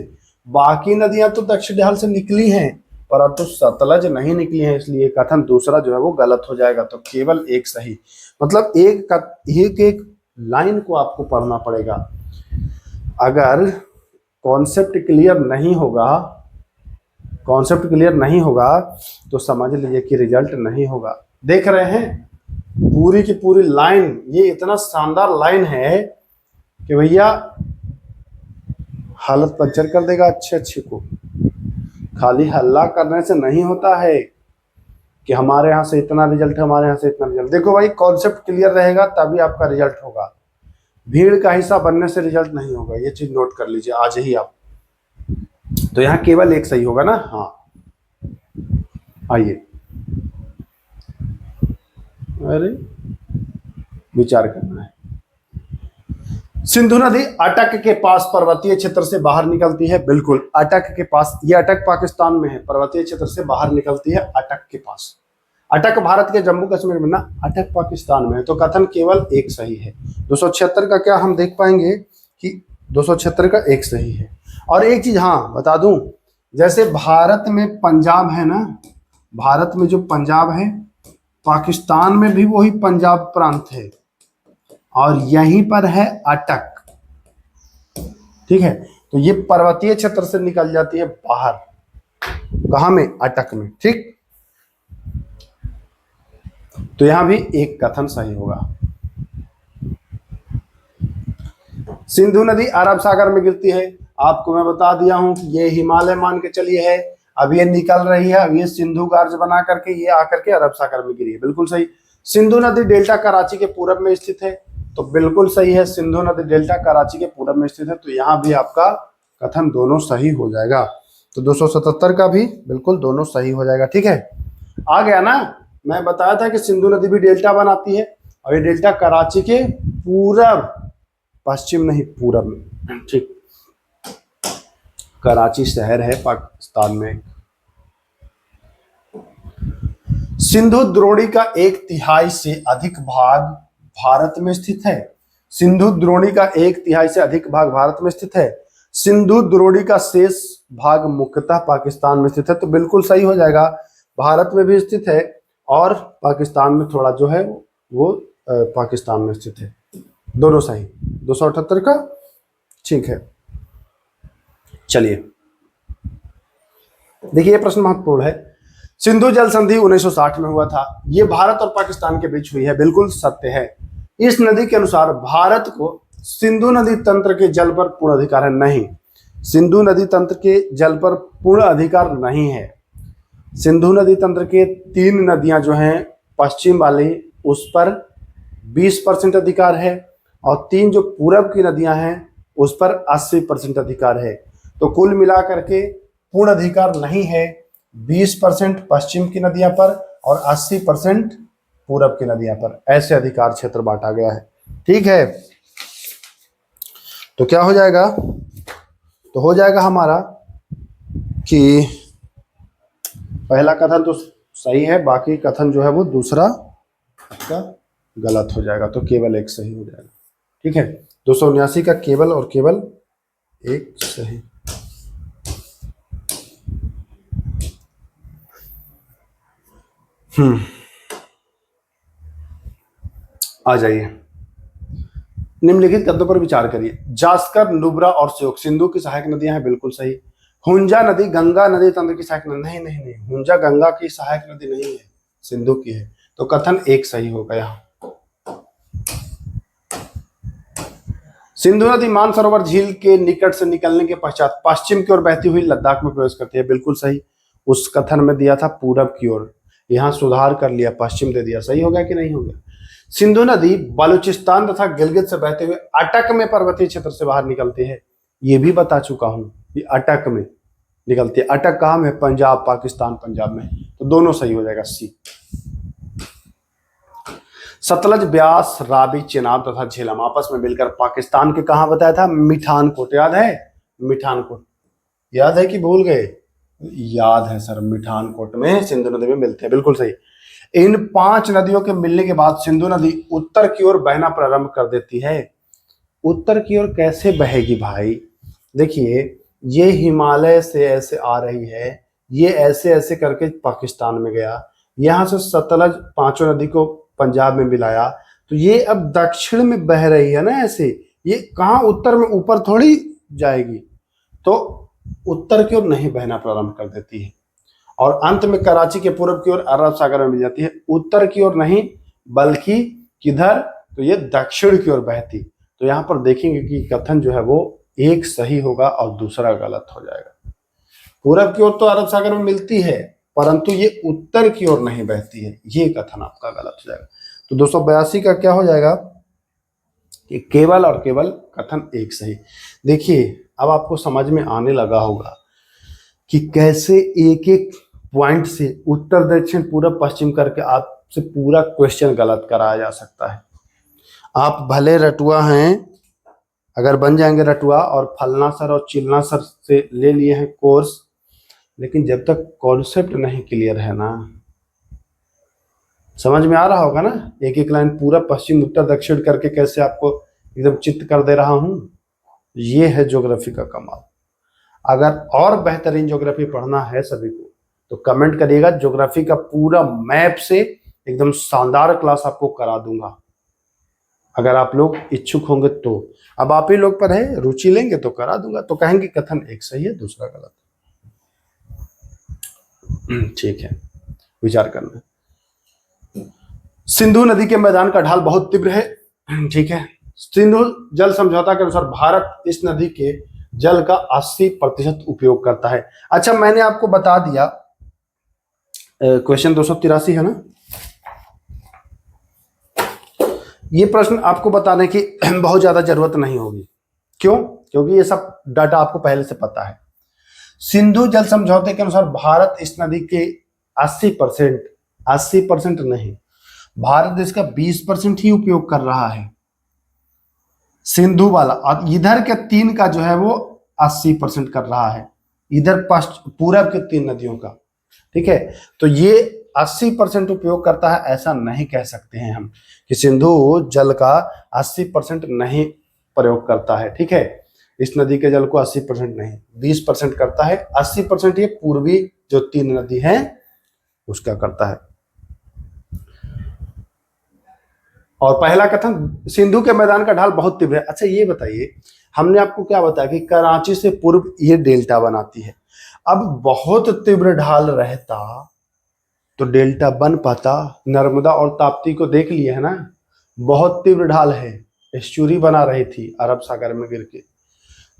बाकी नदियां तो दक्षिणी ढाल से निकली हैं, परंतु सतलज नहीं निकली है, इसलिए कथन दूसरा जो है वो गलत हो जाएगा। तो केवल एक सही, मतलब एक लाइन को आपको पढ़ना पड़ेगा। अगर कॉन्सेप्ट क्लियर नहीं होगा तो समझ लीजिए कि रिजल्ट नहीं होगा। देख रहे हैं पूरी की पूरी लाइन, ये इतना शानदार लाइन है कि भैया हालत पंचर कर देगा अच्छे को। खाली हल्ला करने से नहीं होता है कि हमारे यहाँ से इतना रिजल्ट, हमारे यहाँ से इतना रिजल्ट। देखो भाई, कॉन्सेप्ट क्लियर रहेगा तभी आपका रिजल्ट होगा, भीड़ का हिस्सा बनने से रिजल्ट नहीं होगा। ये चीज नोट कर लीजिए आज ही आप। तो यहाँ केवल एक सही होगा ना? हाँ, आइए, अरे विचार करना है। सिंधु नदी अटक के पास पर्वतीय क्षेत्र से बाहर निकलती है। बिल्कुल, अटक के पास, ये अटक पाकिस्तान में है, पर्वतीय क्षेत्र से बाहर निकलती है अटक के पास। अटक भारत के जम्मू कश्मीर में ना, अटक पाकिस्तान में है। तो कथन केवल एक सही है। 276 का क्या हम देख पाएंगे कि 276 का एक सही है। और एक चीज हाँ बता दूं, जैसे भारत में पंजाब है ना, भारत में जो पंजाब है, पाकिस्तान में भी वही पंजाब प्रांत है और यहीं पर है अटक। ठीक है, तो ये पर्वतीय क्षेत्र से निकल जाती है बाहर, कहां में? अटक में। ठीक, तो यहां भी एक कथन सही होगा। सिंधु नदी अरब सागर में गिरती है। आपको मैं बता दिया हूं कि ये हिमालय मान के चलिए है, अब ये निकल रही है, अब ये सिंधु गार्ज बना करके ये आकर के अरब सागर में गिरी है। बिल्कुल सही। सिंधु नदी डेल्टा कराची के पूरब में स्थित है। तो बिल्कुल सही है, सिंधु नदी डेल्टा कराची के पूरब में स्थित है। तो यहाँ भी आपका कथन दोनों सही हो जाएगा। तो 277 का भी बिल्कुल दोनों सही हो जाएगा। ठीक है, आ गया ना? मैं बताया था कि सिंधु नदी भी डेल्टा बनाती है और ये डेल्टा कराची के पूरब, पश्चिम नहीं पूरब में। ठीक, कराची शहर है पाकिस्तान में। सिंधु द्रोणी का 1/3 से अधिक भाग भारत में स्थित है। सिंधु द्रोणी का 1/3 से अधिक भाग भारत में स्थित है। सिंधु द्रोणी का शेष भाग मुख्यतः पाकिस्तान में स्थित है। तो बिल्कुल सही हो जाएगा, भारत में भी स्थित है और पाकिस्तान में थोड़ा जो है वो पाकिस्तान में स्थित है। दोनों सही। 278 का ठीक है। चलिए देखिए, ये प्रश्न महत्वपूर्ण है। सिंधु जल संधि 1960 में हुआ था। ये भारत और पाकिस्तान के बीच हुई है। बिल्कुल सत्य है। इस नदी के अनुसार भारत को सिंधु नदी तंत्र के जल पर पूर्ण अधिकार है। नहीं, सिंधु नदी तंत्र के जल पर पूर्ण अधिकार नहीं है। सिंधु नदी तंत्र के 3 नदियां जो हैं पश्चिम वाली, उस पर 20% अधिकार है और 3 जो पूरब की नदियां हैं उस पर 80% अधिकार है। तो कुल मिलाकर के पूर्ण अधिकार नहीं है। 20% पश्चिम की नदियां पर और 80% पूरब की नदियां पर, ऐसे अधिकार क्षेत्र बांटा गया है। ठीक है, तो क्या हो जाएगा? तो हो जाएगा हमारा कि पहला कथन तो सही है, बाकी कथन जो है वो दूसरा आपका गलत हो जाएगा। तो केवल एक सही हो जाएगा। ठीक है, 279 का केवल और केवल एक सही। आ जाइए, निम्नलिखित कथनों पर विचार करिए। जास्कर, नुब्रा और श्योक सिंधु की सहायक नदियां हैं। बिल्कुल सही। हुंजा नदी गंगा नदी तंत्र की सहायक नदी नहीं, नहीं नहीं, हुंजा गंगा की सहायक नदी नहीं है, सिंधु की है। तो कथन एक सही होगा यहाँ। सिंधु नदी मानसरोवर झील के निकट से निकलने के पश्चात पश्चिम की ओर बहती हुई लद्दाख में प्रवेश करती है। बिल्कुल सही। उस कथन में दिया था पूरब की ओर, यहाँ सुधार कर लिया, पश्चिम दे दिया। सही हो गया कि नहीं हो गया? सिंधु नदी बलूचिस्तान तथा गिलगित से बहते हुए अटक में पर्वतीय क्षेत्र से बाहर निकलती है। ये भी बता चुका हूं कि अटक में निकलती है। अटक कहां में? पंजाब, पाकिस्तान पंजाब में। तो दोनों सही हो जाएगा, सी। सतलज, ब्यास, रावी, चेनाब तथा झेलम आपस में मिलकर पाकिस्तान के कहां बताया था? मिठानकोट। याद है? मिठानकोट याद है कि भूल गए? याद है सर, मिठानकोट में सिंधु नदी में मिलते हैं। बिल्कुल सही। इन 5 नदियों के मिलने के बाद सिंधु नदी उत्तर की ओर बहना प्रारंभ कर देती है। उत्तर की ओर कैसे बहेगी भाई? देखिए, ये हिमालय से ऐसे आ रही है, ये ऐसे ऐसे करके पाकिस्तान में गया, यहां से सतलज 5 नदी को पंजाब में मिलाया, तो ये अब दक्षिण में बह रही है ना ऐसे, ये कहाँ उत्तर में, ऊपर थोड़ी जाएगी, तो उत्तर की ओर नहीं बहना प्रारंभ कर देती है और अंत में कराची के पूर्व की ओर अरब सागर में मिल जाती है। उत्तर की ओर नहीं बल्कि किधर, तो ये दक्षिण की ओर बहती। तो यहाँ पर देखेंगे कि कथन जो है वो एक सही होगा और दूसरा गलत हो जाएगा। पूरब की ओर तो अरब सागर में मिलती है परंतु ये उत्तर की ओर नहीं बहती है, ये कथन आपका गलत हो जाएगा। तो 282 का क्या हो जाएगा कि केवल और केवल कथन एक सही। देखिए अब आपको समझ में आने लगा होगा कि कैसे एक एक पॉइंट से उत्तर दक्षिण पूरब पश्चिम करके आपसे पूरा क्वेश्चन गलत कराया जा सकता है। आप भले रटुआ हैं, अगर बन जाएंगे रटुआ और फलना सर और चिलना सर से ले लिए हैं कोर्स, लेकिन जब तक कॉन्सेप्ट नहीं क्लियर है ना, समझ में आ रहा होगा ना, एक एक लाइन पूरा पश्चिम उत्तर दक्षिण करके कैसे आपको एकदम चित्त कर दे रहा हूं, ये है ज्योग्राफी का कमाल। अगर और बेहतरीन ज्योग्राफी पढ़ना है सभी को तो कमेंट करिएगा, ज्योग्राफी का पूरा मैप से एकदम शानदार क्लास आपको करा दूंगा अगर आप लोग इच्छुक होंगे तो। अब आप ही लोग पर है, रुचि लेंगे तो करा दूंगा। तो कहेंगे कथन एक सही है दूसरा गलत, ठीक है, विचार करना। सिंधु नदी के मैदान का ढाल बहुत तीव्र है, ठीक है। सिंधु जल समझौता के अनुसार भारत इस नदी के जल का 80% उपयोग करता है। अच्छा मैंने आपको बता दिया, क्वेश्चन 283 है ना, ये प्रश्न आपको बताने की बहुत ज्यादा जरूरत नहीं होगी। क्यों? क्योंकि ये सब डाटा आपको पहले से पता है। सिंधु जल समझौते के अनुसार भारत इस नदी के 80% नहीं, भारत इसका 20% ही उपयोग कर रहा है, सिंधु वाला। और इधर के 3 का जो है वो 80% कर रहा है, इधर पूरब के 3 नदियों का, ठीक है। तो ये 80% उपयोग करता है, ऐसा नहीं कह सकते हैं हम कि सिंधु जल का 80% नहीं प्रयोग करता है, ठीक है। इस नदी के जल को 80% नहीं 20% करता है, 80% ये पूर्वी जो 3 नदी हैं उसका करता है। और पहला कथन, सिंधु के मैदान का ढाल बहुत तीव्र है। अच्छा ये बताइए, हमने आपको क्या बताया कि कराची से पूर्व ये डेल्टा बनाती है। अब बहुत तीव्र ढाल रहता तो डेल्टा बन पाता? नर्मदा और ताप्ती को देख लिए है ना, बहुत तीव्र ढाल है, एस्चुरी बना रही थी अरब सागर में गिर के।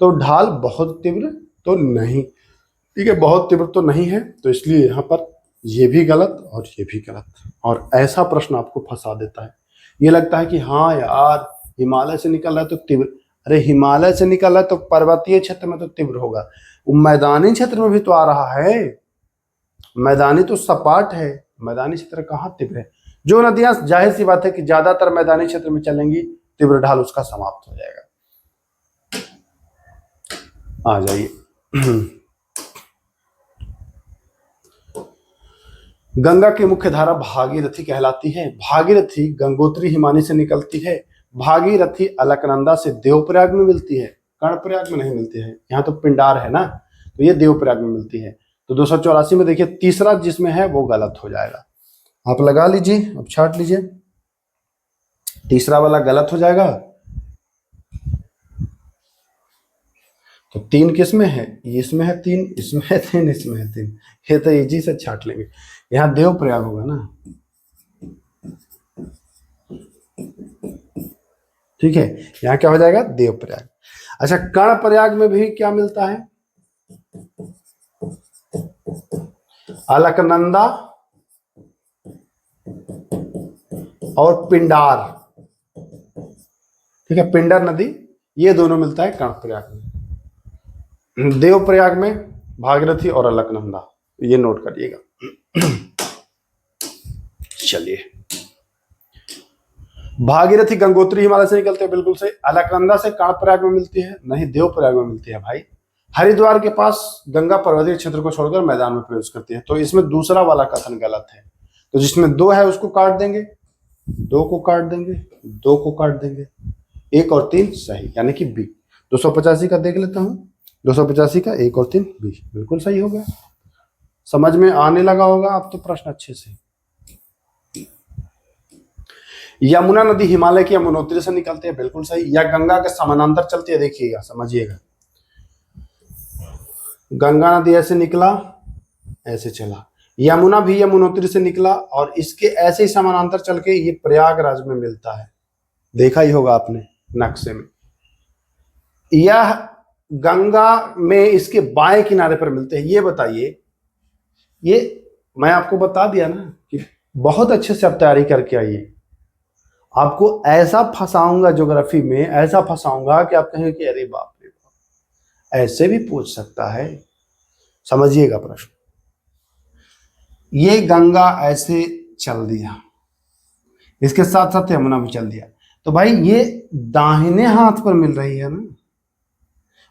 तो ढाल बहुत तीव्र तो नहीं, ठीक है, बहुत तीव्र तो नहीं है, तो इसलिए यहाँ पर ये भी गलत और ये भी गलत। और ऐसा प्रश्न आपको फंसा देता है, ये लगता है कि हाँ यार हिमालय से निकल रहा है तो तीव्र, अरे हिमालय से निकल रहा है तो पर्वतीय क्षेत्र में तो तीव्र होगा, मैदानी क्षेत्र में भी तो आ रहा है, मैदानी तो सपाट है, मैदानी क्षेत्र कहाँ तीव्र है। जो नदियां, जाहिर सी बात है कि ज्यादातर मैदानी क्षेत्र में चलेंगी, तीव्र ढाल उसका समाप्त हो जाएगा। आ जाइए, गंगा की मुख्य धारा भागीरथी कहलाती है। भागीरथी गंगोत्री हिमानी से निकलती है। भागीरथी अलकनंदा से देवप्रयाग में मिलती है, कर्णप्रयाग में नहीं मिलती है, यहाँ तो पिंडार है ना, तो ये देवप्रयाग में मिलती है। तो 284 में देखिए तीसरा जिसमें है वो गलत हो जाएगा, आप लगा लीजिए, अब छाट लीजिए, तीसरा वाला गलत हो जाएगा। तो 3 किस में है? इसमें है 3, इसमें है 3, इसमें है 3, ये तो इजी से छाट लेंगे। यहाँ देवप्रयाग होगा ना, ठीक है, यहाँ क्या हो जाएगा? देवप्रयाग। अच्छा कर्णप्रयाग में भी क्या मिलता है? अलकनंदा और पिंडार, ठीक है, पिंडर नदी, ये दोनों मिलता है कर्णप्रयाग में। देवप्रयाग में भागीरथी और अलकनंदा, ये नोट करिएगा। चलिए, भागीरथी गंगोत्री हिमालय से निकलते हैं, बिल्कुल सही। अलकनंदा से कर्णप्रयाग में मिलती है, नहीं देवप्रयाग में मिलती है भाई। हरिद्वार के पास गंगा पर्वतीय क्षेत्र को छोड़कर मैदान में प्रवेश करती है, तो इसमें दूसरा वाला कथन गलत है। तो जिसमें 2 है उसको काट देंगे, 2 को काट देंगे, 2 को काट देंगे, 1 और 3 सही, यानी कि बी। 285 का देख लेता हूं, 285 का 1 और 3 बी, बिल्कुल सही हो गया। समझ में आने लगा होगा अब तो प्रश्न अच्छे से। यमुना नदी हिमालय की यमुनोत्री से निकलती है, बिल्कुल सही। या गंगा के समानांतर चलती है, देखिएगा समझिएगा, गंगा नदी ऐसे निकला ऐसे चला, यमुना भी यमुनोत्री से निकला और इसके ऐसे ही समानांतर चल के ये प्रयागराज में मिलता है, देखा ही होगा आपने नक्शे में। यह गंगा में इसके बाएं किनारे पर मिलते हैं। ये बताइए, ये मैं आपको बता दिया ना कि बहुत अच्छे से आप तैयारी करके आइए, आपको ऐसा फंसाऊंगा ज्योग्राफी में, ऐसा फंसाऊंगा कि आप कहेंगे कि अरे बाप रे बाप, ऐसे भी पूछ सकता है। समझिएगा प्रश्न, ये गंगा ऐसे चल दिया, इसके साथ साथ यमुना भी चल दिया, तो भाई ये दाहिने हाथ पर मिल रही है ना,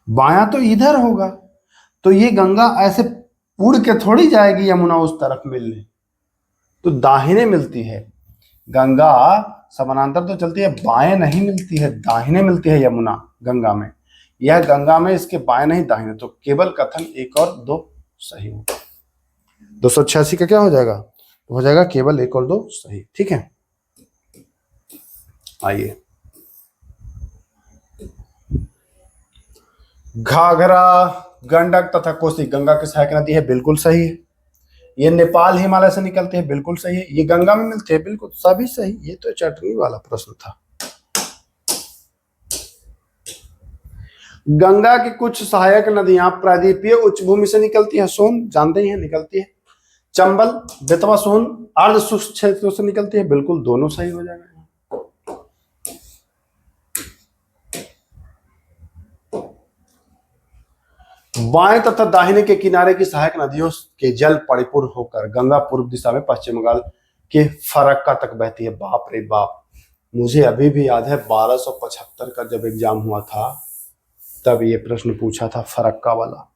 बायां तो इधर होगा, तो ये गंगा ऐसे उड़ के थोड़ी जाएगी यमुना उस तरफ मिलने, तो दाहिने मिलती है। गंगा समानांतर तो चलती है, बाएं नहीं मिलती है, दाहिने मिलती है यमुना गंगा में। यह गंगा में इसके बाएं नहीं दाहिने, तो केवल कथन 1 और 2 सही हो। 286 का क्या हो जाएगा? हो जाएगा केवल 1 और 2 सही। ठीक है, आइए, घाघरा, गंडक तथा कोसी गंगा की सहायक नदी है, बिल्कुल सही है। ये नेपाल हिमालय से निकलते हैं, बिल्कुल सही है। ये गंगा में मिलते हैं, बिल्कुल सभी सही। ये तो चटनी वाला प्रश्न था। गंगा की कुछ सहायक नदियां प्रायद्वीपीय उच्चभूमि से निकलती है, सोन जानते ही हैं निकलती है। चंबल, बेतवा, सोन अर्ध शुष्क क्षेत्रों से निकलती है, बिल्कुल दोनों सही हो जाएगा। बाएं तथा दाहिने के किनारे की सहायक नदियों के जल परिपूर्ण होकर गंगा पूर्व दिशा में पश्चिम बंगाल के फरक्का तक बहती है। बाप रे बाप, मुझे अभी भी याद है 1275 का जब एग्जाम हुआ था तब ये प्रश्न पूछा था, फरक्का वाला।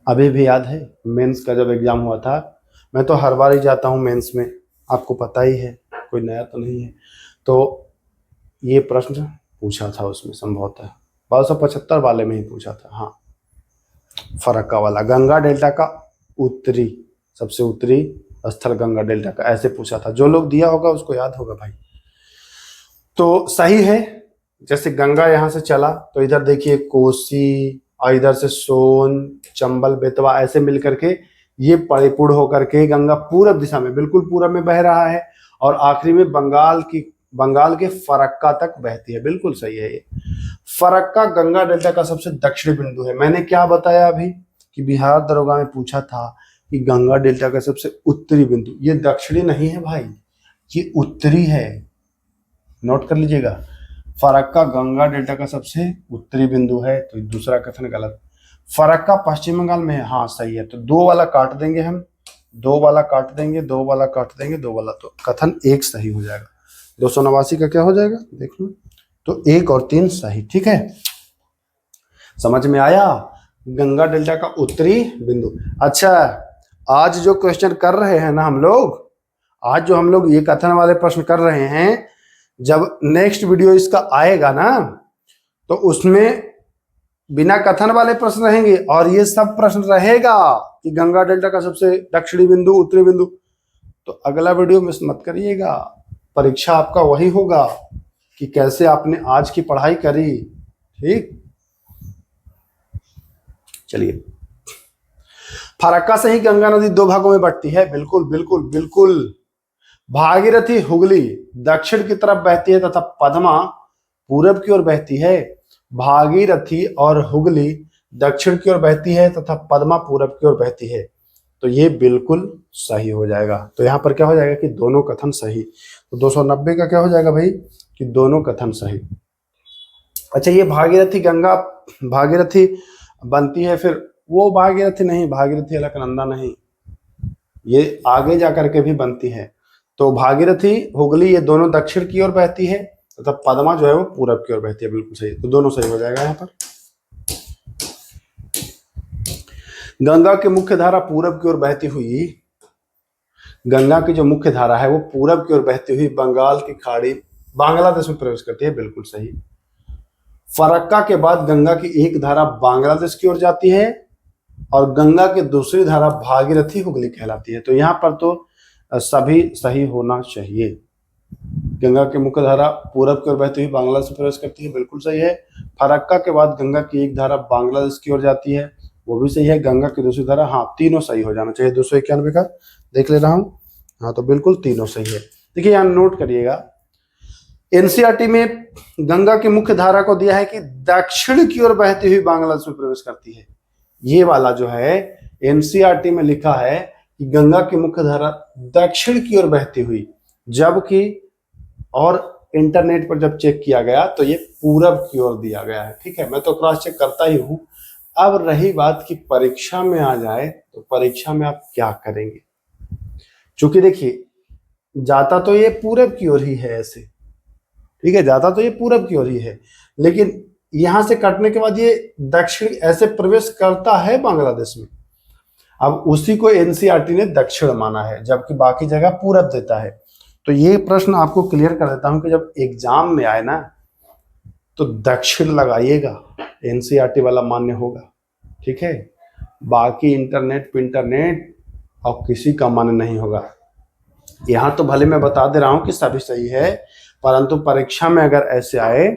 अभी भी याद है, मेंस का जब एग्जाम हुआ था, मैं तो हर बार ही जाता हूँ मेंस में, आपको पता ही है, कोई नया तो नहीं है। तो ये प्रश्न पूछा था उसमें, संभवतः 1275 वाले में ही पूछा था। हाँ, फरक्का वाला, गंगा डेल्टा का उत्तरी, सबसे उत्तरी स्थल गंगा डेल्टा का, ऐसे पूछा था। जो लोग दिया होगा उसको याद होगा भाई। तो सही है, जैसे गंगा यहां से चला तो इधर देखिए कोसी और इधर से सोन, चंबल, बेतवा ऐसे मिल करके ये परिपूर्ण होकर के गंगा पूरब दिशा में, बिल्कुल पूरब में बह रहा है और आखिरी में बंगाल के फरक्का तक बहती है, बिल्कुल सही है। ये फरक्का गंगा डेल्टा का सबसे दक्षिणी बिंदु है। मैंने क्या बताया अभी कि बिहार दरोगा में पूछा था कि गंगा डेल्टा का सबसे उत्तरी बिंदु, ये दक्षिणी नहीं है भाई, ये उत्तरी है, नोट कर लीजिएगा। फरक्का गंगा डेल्टा का सबसे उत्तरी बिंदु है, तो दूसरा कथन गलत। फरक्का पश्चिम बंगाल में है, हाँ सही है। तो 2 वाला काट देंगे हम, 2 वाला काट देंगे, 2 वाला काट देंगे, 2 वाला, तो कथन 1 सही हो जाएगा। 289 का क्या हो जाएगा देख लो, तो 1 और 3 सही। ठीक है, समझ में आया, गंगा डेल्टा का उत्तरी बिंदु। अच्छा, आज जो क्वेश्चन कर रहे हैं ना हम लोग, आज जो हम लोग ये कथन वाले प्रश्न कर रहे हैं, जब नेक्स्ट वीडियो इसका आएगा ना तो उसमें बिना कथन वाले प्रश्न रहेंगे और ये सब प्रश्न रहेगा कि गंगा डेल्टा का सबसे दक्षिणी बिंदु, उत्तरी बिंदु। तो अगला वीडियो मिस मत करिएगा, परीक्षा आपका वही होगा कि कैसे आपने आज की पढ़ाई करी। ठीक, चलिए, फरक्का से ही गंगा नदी 2 भागों में बंटती है, बिल्कुल बिल्कुल बिल्कुल। भागीरथी हुगली दक्षिण की तरफ बहती है तथा पद्मा पूरब की ओर बहती है। भागीरथी और हुगली दक्षिण की ओर बहती है तथा पद्मा पूरब की ओर बहती है, तो ये बिल्कुल सही हो जाएगा। तो यहाँ पर क्या हो जाएगा कि दोनों कथन सही। तो 290 का क्या हो जाएगा भाई कि दोनों कथन सही। अच्छा, ये भागीरथी बनती है, फिर वो भागीरथी नहीं, भागीरथी अलकनंदा नहीं, ये आगे जाकर के भी बनती है। तो भागीरथी हुगली ये दोनों दक्षिण की ओर बहती है तथा पद्मा जो है वो पूरब की ओर बहती है, बिल्कुल सही। तो दोनों सही हो जाएगा यहाँ पर। गंगा की मुख्य धारा पूरब की ओर बहती हुई, गंगा की जो मुख्य धारा है वो पूरब की ओर बहती हुई बंगाल की खाड़ी बांग्लादेश में प्रवेश करती है, बिल्कुल सही। फरक्का के बाद गंगा की एक धारा बांग्लादेश की ओर जाती है और गंगा की दूसरी धारा भागीरथी हुगली कहलाती है। तो यहाँ पर तो सभी सही होना चाहिए। गंगा की मुख्य धारा पूरब की ओर बहती हुई बांग्लादेश में प्रवेश करती है, बिल्कुल सही है। फरक्का के बाद गंगा की एक धारा बांग्लादेश की ओर जाती है, वो भी सही है। गंगा की दूसरी धारा, हाँ तीनों सही हो जाना चाहिए। 291 का देख ले रहा हूँ, हाँ तो बिल्कुल तीनों सही है। देखिए यहाँ नोट करिएगा, एनसीईआरटी में गंगा की मुख्य धारा को दिया है कि दक्षिण की ओर बहती हुई बांग्लादेश में प्रवेश करती है। ये वाला जो है एनसीईआरटी में लिखा है कि गंगा की मुख्य धारा दक्षिण की ओर बहती हुई, जबकि और इंटरनेट पर जब चेक किया गया तो ये पूरब की ओर दिया गया है। ठीक है, मैं तो क्रॉस चेक करता ही हूं। अब रही बात कि परीक्षा में आ जाए तो परीक्षा में आप क्या करेंगे, चूंकि देखिए जाता तो ये पूरब की ओर ही है ऐसे, ठीक है, जाता तो ये पूरब की ओर ही है, लेकिन यहां से कटने के बाद ये दक्षिण ऐसे प्रवेश करता है बांग्लादेश में। अब उसी को एनसीईआरटी ने दक्षिण माना है, जबकि बाकी जगह पूरब देता है। तो ये प्रश्न आपको क्लियर कर देता हूं कि जब एग्जाम में आए ना तो दक्षिण लगाइएगा, एनसीईआरटी वाला मान्य होगा। ठीक है, बाकी इंटरनेट पिंटरनेट और किसी का मान्य नहीं होगा। यहां तो भले मैं बता दे रहा हूं कि सभी सही है, परंतु परीक्षा में अगर ऐसे आए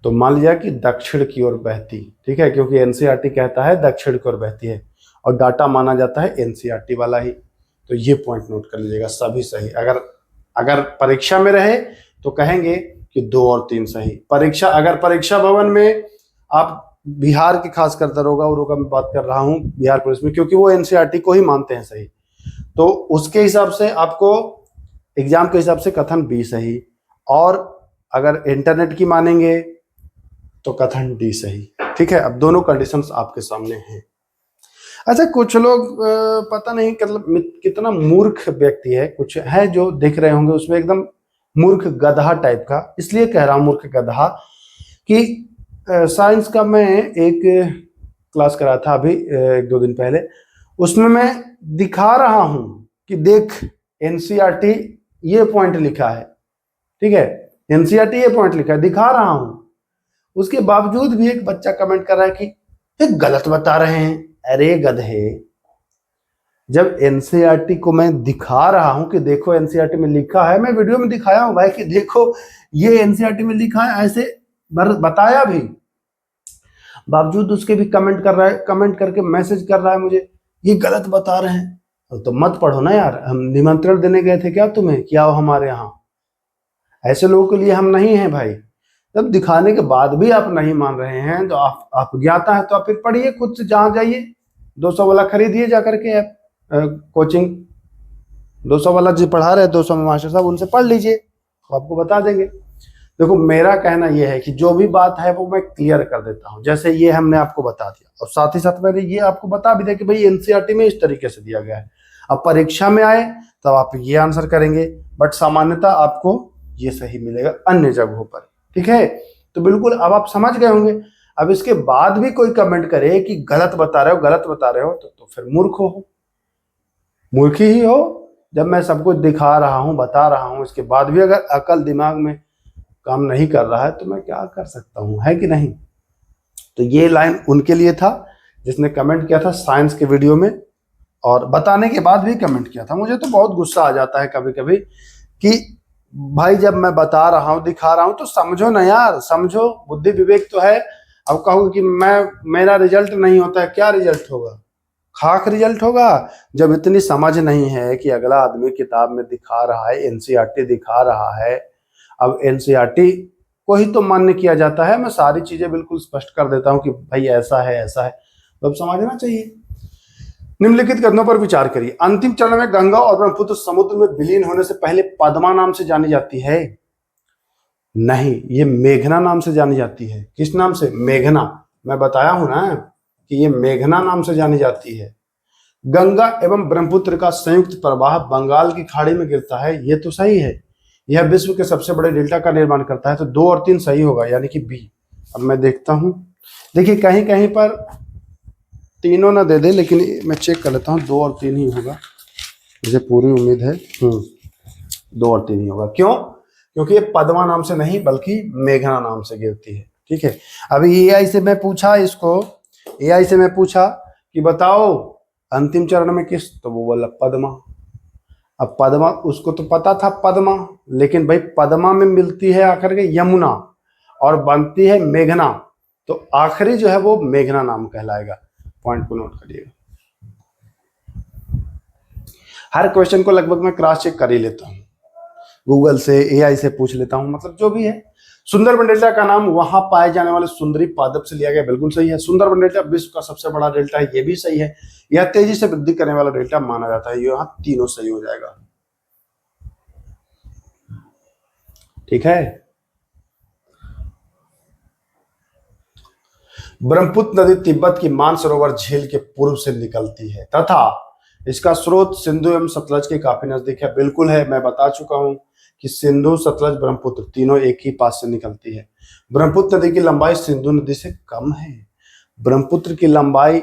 तो मान लिया कि दक्षिण की ओर बहती, ठीक है, क्योंकि एनसीईआरटी कहता है दक्षिण की ओर बहती है और डाटा माना जाता है एनसीईआरटी वाला ही। तो ये पॉइंट नोट कर लीजिएगा, सभी सही। अगर परीक्षा में रहे तो कहेंगे कि 2 और 3 सही। अगर परीक्षा भवन में आप बिहार की खासकर दरोगा में बात कर रहा हूं, बिहार पुलिस में, क्योंकि वो एनसीईआरटी को ही मानते हैं सही, तो उसके हिसाब से आपको एग्जाम के हिसाब से कथन बी सही, और अगर इंटरनेट की मानेंगे तो कथन डी सही। ठीक है, अब दोनों कंडीशंस आपके सामने हैं। अच्छा, कुछ लोग पता नहीं कितना मूर्ख व्यक्ति है, कुछ है जो देख रहे होंगे उसमें एकदम मूर्ख गधा टाइप का, इसलिए कह रहा हूं मूर्ख गधा कि साइंस का मैं एक क्लास करा था अभी 1-2 दिन पहले, उसमें मैं दिखा रहा हूं कि देख एनसीईआरटी ये पॉइंट लिखा है, ठीक है, एनसीईआरटी ये पॉइंट लिखा है, दिखा रहा हूं, उसके बावजूद भी एक बच्चा कमेंट कर रहा है कि ये गलत बता रहे हैं। अरे गधे, जब एनसीईआरटी को मैं दिखा रहा हूं कि देखो एनसीईआरटी में लिखा है, मैं वीडियो में दिखाया हूं भाई कि देखो ये एनसीईआरटी में लिखा है, ऐसे बताया भी, बावजूद उसके भी कमेंट कर रहा है, कमेंट करके मैसेज कर रहा है मुझे ये गलत बता रहे हैं। तो मत पढ़ो ना यार, हम निमंत्रण देने गए थे क्या तुम्हें कि आओ हमारे यहाँ? ऐसे लोगों के लिए हम नहीं हैं भाई। जब दिखाने के बाद भी आप नहीं मान रहे हैं तो आप ज्ञाता है तो आप फिर पढ़िए, खुद से जहाँ जाइए, 200 वाला खरीदिए जा करके ऐप कोचिंग, 200 वाला जो पढ़ा रहे 200 में मास्टर साहब, उनसे पढ़ लीजिए, तो आपको बता देंगे। देखो मेरा कहना यह है कि जो भी बात है वो मैं क्लियर कर देता हूँ, जैसे ये हमने आपको बता दिया, और साथ ही साथ मैंने ये आपको बता भी दिया कि भाई एनसीईआरटी में इस तरीके से दिया गया है। अब परीक्षा में आए तब आप ये आंसर करेंगे, बट सामान्यतः आपको ये सही मिलेगा अन्य जगहों पर। ठीक है, तो बिल्कुल अब आप समझ गए होंगे। अब इसके बाद भी कोई कमेंट करे कि गलत बता रहे हो, गलत बता रहे हो, तो फिर मूर्ख ही हो। जब मैं सब कुछ दिखा रहा हूं, बता रहा हूं, इसके बाद भी अगर अकल दिमाग में काम नहीं कर रहा है तो मैं क्या कर सकता हूं, है कि नहीं? तो ये लाइन उनके लिए था जिसने कमेंट किया था साइंस के वीडियो में, और बताने के बाद भी कमेंट किया था। मुझे तो बहुत गुस्सा आ जाता है कभी कभी कि भाई जब मैं बता रहा हूं, दिखा रहा हूं, तो समझो ना यार, समझो, बुद्धि विवेक तो है। अब कहोगे कि मेरा रिजल्ट नहीं होता है, क्या रिजल्ट होगा? खाक रिजल्ट होगा। जब इतनी समझ नहीं है कि अगला आदमी किताब में दिखा रहा है, एनसीईआरटी दिखा रहा है, अब एनसीईआरटी को ही तो मान्य किया जाता है। मैं सारी चीजें बिल्कुल स्पष्ट कर देता हूं कि भाई ऐसा है, ऐसा है, तो अब समझना चाहिए। निम्नलिखित कथनों पर विचार करिए। अंतिम चरण में गंगा और ब्रह्मपुत्र समुद्र में विलीन होने से पहले पद्मा नाम से जानी जाती है? नहीं, ये मेघना नाम से जानी जाती है। किस नाम से? मेघना। मैं बताया हूं ना कि ये मेघना नाम से जानी जाती है। गंगा एवं ब्रह्मपुत्र का संयुक्त प्रवाह बंगाल की खाड़ी में गिरता है, ये तो सही है। यह विश्व के सबसे बड़े डेल्टा का निर्माण करता है, तो 2 और 3 सही होगा, यानी कि बी। अब मैं देखता हूं, देखिए कहीं कहीं पर तीनों ना दे दे, लेकिन मैं चेक कर लेता हूँ, 2 और 3 ही होगा, मुझे पूरी उम्मीद है। 2 और 3 ही होगा। क्यों? क्योंकि ये पद्मा नाम से नहीं बल्कि मेघना नाम से गिरती है। ठीक है, अभी एआई से मैं पूछा कि बताओ अंतिम चरण में किस, तो वो बोला पद्मा। अब पद्मा, उसको तो पता था पद्मा, लेकिन भाई पद्मा में मिलती है आखिर के यमुना और बनती है मेघना, तो आखिरी जो है वो मेघना नाम कहलाएगा। पॉइंट को नोट करिएगा। हर क्वेश्चन को लगभग मैं क्रॉस चेक कर ही लेता हूँ, गूगल से, एआई से पूछ लेता हूँ, मतलब जो भी है। सुंदरबन डेल्टा का नाम वहां पाए जाने वाले सुंदरी पादप से लिया गया, बिल्कुल सही है। सुंदरबन डेल्टा विश्व का सबसे बड़ा डेल्टा है, ये भी सही है। यह तेजी से वृद्धि करने वाला डेल्टा माना जाता है, यहाँ तीनों सही हो जाएगा। ठीक है। ब्रह्मपुत्र नदी तिब्बत की मानसरोवर झील के पूर्व से निकलती है तथा इसका स्रोत सिंधु एवं सतलज के काफी नजदीक है। बिल्कुल है, मैं बता चुका हूं कि सिंधु, सतलज, ब्रह्मपुत्र तीनों एक ही पास से निकलती है। ब्रह्मपुत्र नदी की लंबाई सिंधु नदी से कम है। ब्रह्मपुत्र की लंबाई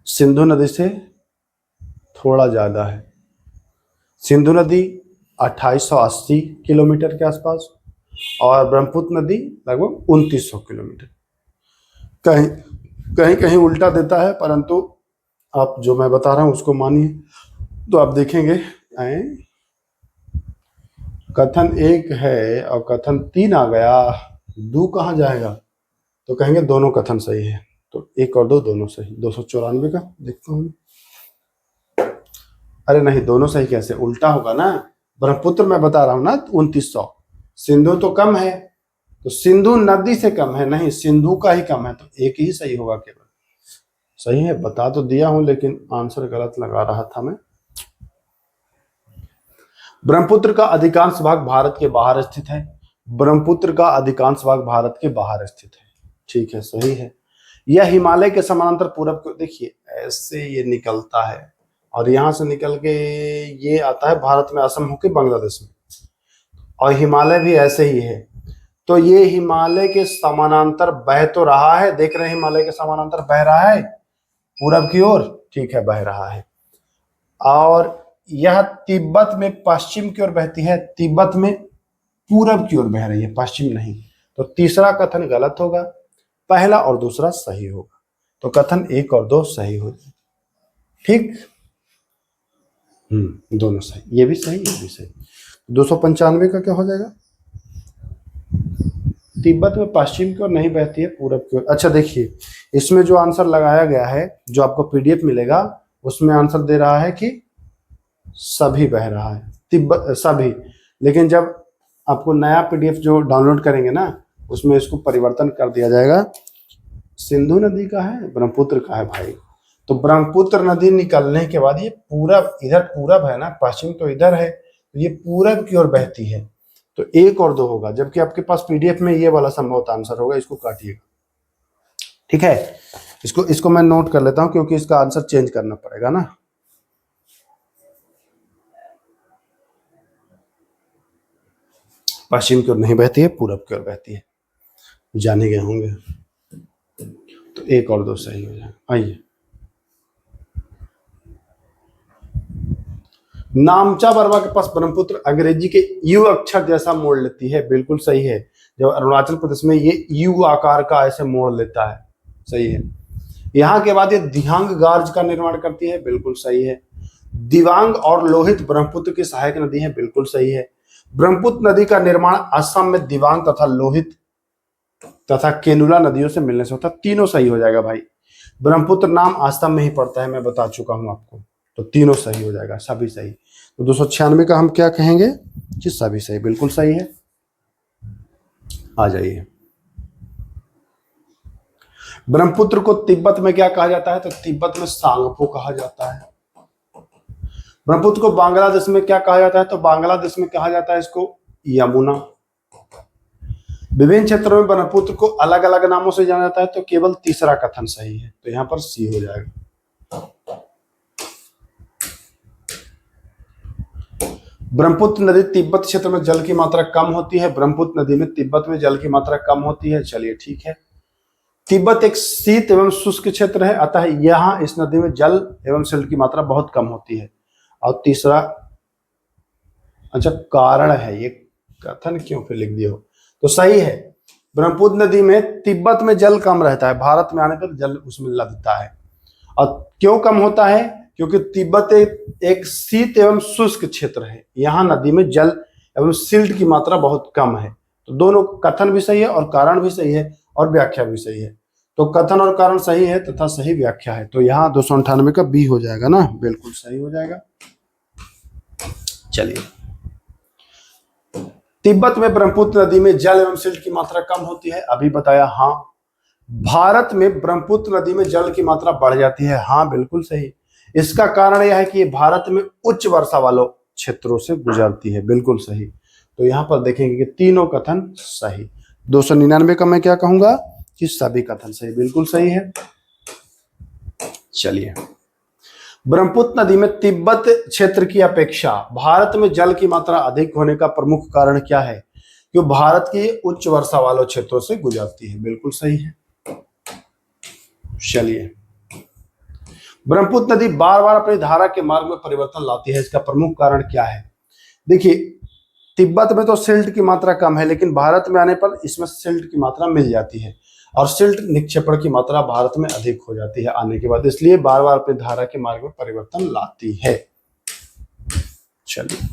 सिंधु नदी से थोड़ा ज्यादा है। सिंधु नदी 2880 किलोमीटर के आसपास और ब्रह्मपुत्र नदी लगभग 2900 किलोमीटर। कहीं कहीं कहीं उल्टा देता है, परंतु आप जो मैं बता रहा हूं उसको मानिए तो आप देखेंगे कथन 1 है और कथन 3 आ गया, 2 कहाँ जाएगा, तो कहेंगे दोनों कथन सही है। तो 1 और 2 दोनों सही। 294 का देखता हूँ, अरे नहीं, दोनों सही कैसे, उल्टा होगा ना। ब्रह्मपुत्र मैं बता रहा हूं ना 2900, सिंधु तो कम है, तो सिंधु नदी से कम है, नहीं सिंधु का ही कम है, तो एक ही सही होगा केवल। सही है, बता तो दिया हूं लेकिन आंसर गलत लगा रहा था मैं। ब्रह्मपुत्र का अधिकांश भाग भारत के बाहर स्थित है। ब्रह्मपुत्र का अधिकांश भाग भारत के बाहर स्थित है। ठीक है, सही है। यह हिमालय के समानांतर पूरब को, देखिए ऐसे ये निकलता है और यहां से निकल के ये आता है भारत में, असम होके बांग्लादेश में, और हिमालय भी ऐसे ही है। तो ये हिमालय के समानांतर बह तो रहा है, देख रहे हैं हिमालय के समानांतर बह रहा है पूरब की ओर, ठीक है, बह रहा है। और यह तिब्बत में पश्चिम की ओर बहती है, तिब्बत में पूरब की ओर बह रही है, पश्चिम नहीं। तो तीसरा कथन गलत होगा, पहला और दूसरा सही होगा। तो कथन 1 और 2 सही हो जाए। ठीक, दोनों सही, ये भी सही, ये भी सही। 295 का क्या हो जाएगा, तिब्बत में पश्चिम की ओर नहीं बहती है, पूरब की ओर। अच्छा देखिए, इसमें जो आंसर लगाया गया है, जो आपको पीडीएफ मिलेगा उसमें आंसर दे रहा है कि सभी बह रहा है, तिब्बत सभी, लेकिन जब आपको नया पीडीएफ जो डाउनलोड करेंगे ना, उसमें इसको परिवर्तन कर दिया जाएगा, सिंधु नदी का है, ब्रह्मपुत्र का है भाई। तो ब्रह्मपुत्र नदी निकलने के बाद ये पूरब, इधर पूरब है ना, पश्चिम तो इधर है, तो ये पूरब की ओर बहती है, तो 1 और 2 होगा। जबकि आपके पास पीडीएफ में ये वाला संभवत आंसर होगा, इसको काटिएगा। ठीक है, इसको मैं नोट कर लेता हूं क्योंकि इसका आंसर चेंज करना पड़ेगा ना। पश्चिम की ओर नहीं बहती है, पूरब की ओर बहती है, जाने गए होंगे। तो 1 और 2 सही हो जाए। आइए, नामचा वर्मा के पास ब्रह्मपुत्र अंग्रेजी के यू अक्षर जैसा मोड़ लेती है, बिल्कुल सही है। जब अरुणाचल प्रदेश में ये यू आकार का ऐसे मोड़ लेता है, सही है। यहाँ के बाद ये दिहांग गार्ज का निर्माण करती है, बिल्कुल सही है। दिवांग और लोहित ब्रह्मपुत्र की सहायक नदी है, बिल्कुल सही है। ब्रह्मपुत्र नदी का निर्माण असम में दिवांग तथा लोहित तथा केनुला नदियों से मिलने से होता है, तीनों सही हो जाएगा भाई। ब्रह्मपुत्र नाम असम में ही पड़ता है, मैं बता चुका हूं आपको, तो तीनों सही हो जाएगा, सभी सही। तो 296 का हम क्या कहेंगे कि सभी सही, बिल्कुल सही है। आ जाइए, ब्रह्मपुत्र को तिब्बत में क्या कहा जाता है, तो तिब्बत में सांगपो कहा जाता है। ब्रह्मपुत्र को बांग्लादेश में क्या कहा जाता है, तो बांग्लादेश में कहा जाता है इसको यमुना। विभिन्न क्षेत्रों में ब्रह्मपुत्र को अलग अलग नामों से जाना जाता है, तो केवल तीसरा कथन सही है, तो यहां पर सी हो जाएगा। ब्रह्मपुत्र नदी तिब्बत क्षेत्र में जल की मात्रा कम होती है, ब्रह्मपुत्र नदी में तिब्बत में जल की मात्रा कम होती है, चलिए ठीक है। तिब्बत एक शीत एवं शुष्क क्षेत्र है, अतः यहां इस नदी में जल एवं जल की मात्रा बहुत कम होती है। और तीसरा, अच्छा कारण है ये, कथन क्यों फिर लिख दिए हो, तो सही है। ब्रह्मपुत्र नदी में तिब्बत में जल कम रहता है, भारत में आने पर जल उसमें लगता है। और क्यों कम होता है, क्योंकि तिब्बत एक शीत एवं शुष्क क्षेत्र है, यहाँ नदी में जल एवं सिल्ट की मात्रा बहुत कम है। तो दोनों कथन भी सही है और कारण भी सही है और व्याख्या भी सही है। तो कथन और कारण सही है तथा सही व्याख्या है, तो यहाँ 298 का बी हो जाएगा ना, बिल्कुल सही हो जाएगा। चलिए, तिब्बत में ब्रह्मपुत्र नदी में जल एवं सिल्ट की मात्रा कम होती है, अभी बताया। हाँ, भारत में ब्रह्मपुत्र नदी में जल की मात्रा बढ़ जाती है, हाँ बिल्कुल सही। इसका कारण यह है कि ये भारत में उच्च वर्षा वालों क्षेत्रों से गुजरती है, बिल्कुल सही। तो यहाँ पर देखेंगे कि तीनों कथन सही। 299 का मैं क्या कहूंगा कि सभी कथन सही, बिल्कुल सही है। चलिए, ब्रह्मपुत्र नदी में तिब्बत क्षेत्र की अपेक्षा भारत में जल की मात्रा अधिक होने का प्रमुख कारण क्या है? क्योंकि भारत की उच्च वर्षा वालों क्षेत्रों से गुजरती है, बिल्कुल सही है। चलिए, ब्रह्मपुत्र नदी बार बार अपनी धारा के मार्ग में परिवर्तन लाती है, इसका प्रमुख कारण क्या है? देखिए, तिब्बत में तो सिल्ट की मात्रा कम है, लेकिन भारत में आने पर इसमें सिल्ट की मात्रा मिल जाती है और सिल्ट निक्षेपण की मात्रा भारत में अधिक हो जाती है आने के बाद, इसलिए बार बार अपनी धारा के मार्ग में परिवर्तन लाती है। चलिए,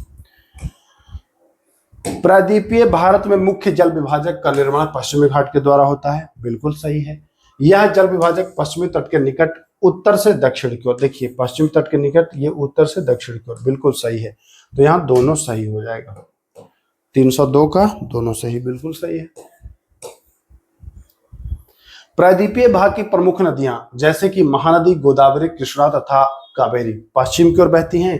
प्रायद्वीपीय भारत में मुख्य जल विभाजक का निर्माण पश्चिमी घाट के द्वारा होता है, बिल्कुल सही है। यह जल विभाजक पश्चिमी तट के निकट उत्तर से दक्षिण की ओर, देखिए पश्चिमी तट के निकट, ये उत्तर से दक्षिण की ओर, बिल्कुल सही है। तो यहाँ दोनों सही हो जाएगा। 302 का दोनों सही, बिल्कुल सही है। प्रायद्वीपीय भाग की प्रमुख नदियां जैसे कि महानदी, गोदावरी, कृष्णा तथा कावेरी पश्चिम की ओर बहती हैं।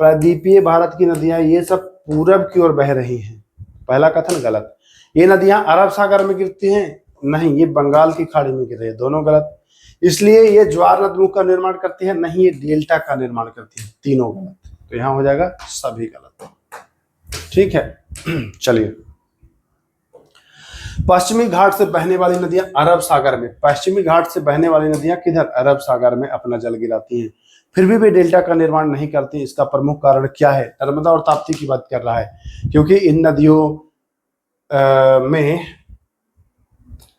प्रायद्वीपीय भारत की नदियां ये सब पूरब की ओर बह रही हैं, पहला कथन गलत। ये नदियां अरब सागर में गिरती हैं, नहीं, ये बंगाल की खाड़ी में गिर रही है, दोनों गलत। इसलिए ये ज्वार नदमुख का निर्माण करती है, नहीं ये डेल्टा का निर्माण करती है, तीनों गलत। तो यहाँ हो जाएगा सभी गलत, ठीक है। चलिए, पश्चिमी घाट से बहने वाली नदियां अरब सागर में, पश्चिमी घाट से बहने वाली नदियां किधर? अरब सागर में अपना जल गिराती हैं, फिर भी वे डेल्टा का निर्माण नहीं करती। इसका प्रमुख कारण क्या है? नर्मदा और ताप्ती की बात कर रहा है, क्योंकि इन नदियों में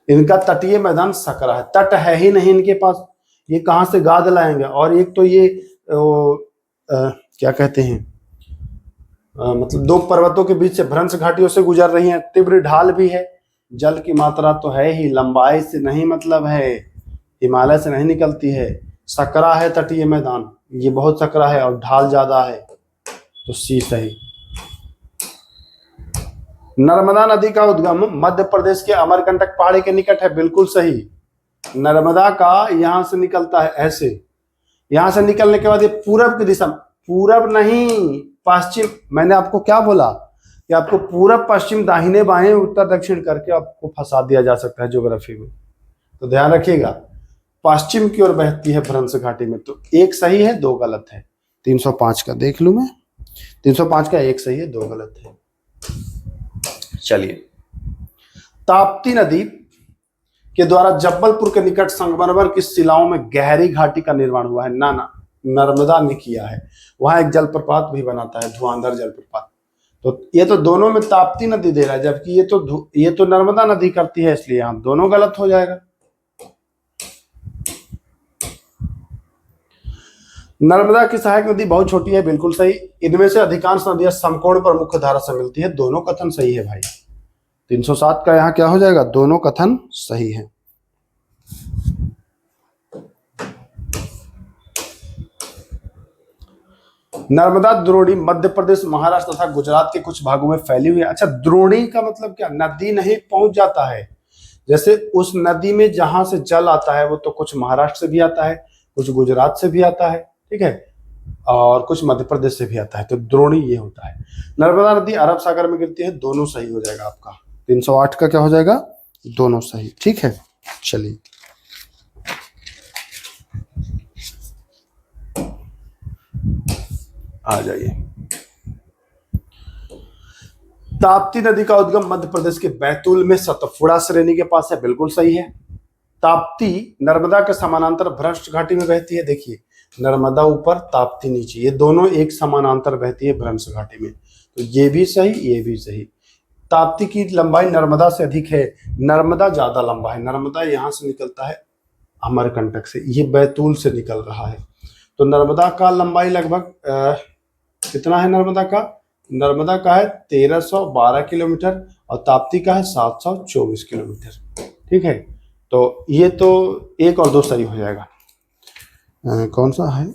इनका तटीय मैदान सकरा है, तट है ही नहीं इनके पास, ये कहां से गाद लाएंगे? और एक तो ये क्या कहते हैं, मतलब दो पर्वतों के बीच से भ्रंश घाटियों से गुजर रही हैं, तीव्र ढाल भी है, जल की मात्रा तो है ही, लंबाई से नहीं मतलब है, हिमालय से नहीं निकलती है, सकरा है तटीय मैदान, ये बहुत सकरा है और ढाल ज्यादा है, तो सी सही। नर्मदा नदी का उद्गम मध्य प्रदेश के अमरकंटक पहाड़ी के निकट है, बिल्कुल सही। नर्मदा का यहां से निकलता है ऐसे, यहां से निकलने के बाद ये पूरब की दिशा, पूरब नहीं पश्चिम, मैंने आपको क्या बोला कि आपको पूरब पश्चिम दाहिने बाएं उत्तर दक्षिण करके आपको फंसा दिया जा सकता है ज्योग्राफी में, तो ध्यान रखिएगा। पश्चिम की ओर बहती है भ्रंश घाटी में, तो एक सही है दो गलत है। 305 का देख लूं मैं, 305 का एक सही है दो गलत है। चलिए, ताप्ती नदी के द्वारा जबलपुर के निकट संगमरमर की शिलाओं में गहरी घाटी का निर्माण हुआ है, ना ना, नर्मदा ने किया है, वहां एक जलप्रपात भी बनाता है, धुआंधार जलप्रपात। तो ये तो दोनों में ताप्ती नदी दे रहा है, जबकि ये तो नर्मदा नदी करती है, इसलिए यहां दोनों गलत हो जाएगा। नर्मदा की सहायक नदी बहुत छोटी है, बिल्कुल सही। इनमें से अधिकांश नदियां समकोण पर मुख्य धारा से मिलती है, दोनों कथन सही है भाई। 307 का यहाँ क्या हो जाएगा? दोनों कथन सही है। नर्मदा द्रोणी मध्य प्रदेश, महाराष्ट्र तथा गुजरात के कुछ भागों में फैली हुई है। अच्छा, द्रोणी का मतलब क्या? नदी नहीं पहुंच जाता है, जैसे उस नदी में जहां से जल आता है वो तो कुछ महाराष्ट्र से भी आता है, कुछ गुजरात से भी आता है, ठीक है, और कुछ मध्य प्रदेश से भी आता है, तो द्रोणी ये होता है। नर्मदा नदी अरब सागर में गिरती है, दोनों सही हो जाएगा आपका। 308 का क्या हो जाएगा? दोनों सही, ठीक है। चलिए, आ जाइए। ताप्ती नदी का उद्गम मध्य प्रदेश के बैतूल में सतपुड़ा श्रेणी के पास है, बिल्कुल सही है। ताप्ती नर्मदा के समानांतर भ्रंश घाटी में बहती है, देखिए नर्मदा ऊपर ताप्ती नीचे, ये दोनों एक समानांतर बहती है भ्रंश घाटी में, तो ये भी सही ये भी सही। ताप्ती की लंबाई नर्मदा से अधिक है, नर्मदा ज्यादा लंबा है, नर्मदा यहां से निकलता है अमरकंटक से, ये बैतूल से निकल रहा है, तो नर्मदा का लंबाई लगभग कितना है नर्मदा का? नर्मदा का है 1312 किलोमीटर और ताप्ती का है 724 किलोमीटर। ठीक है, तो ये तो 1 और 2 सही हो जाएगा। कौन सा है,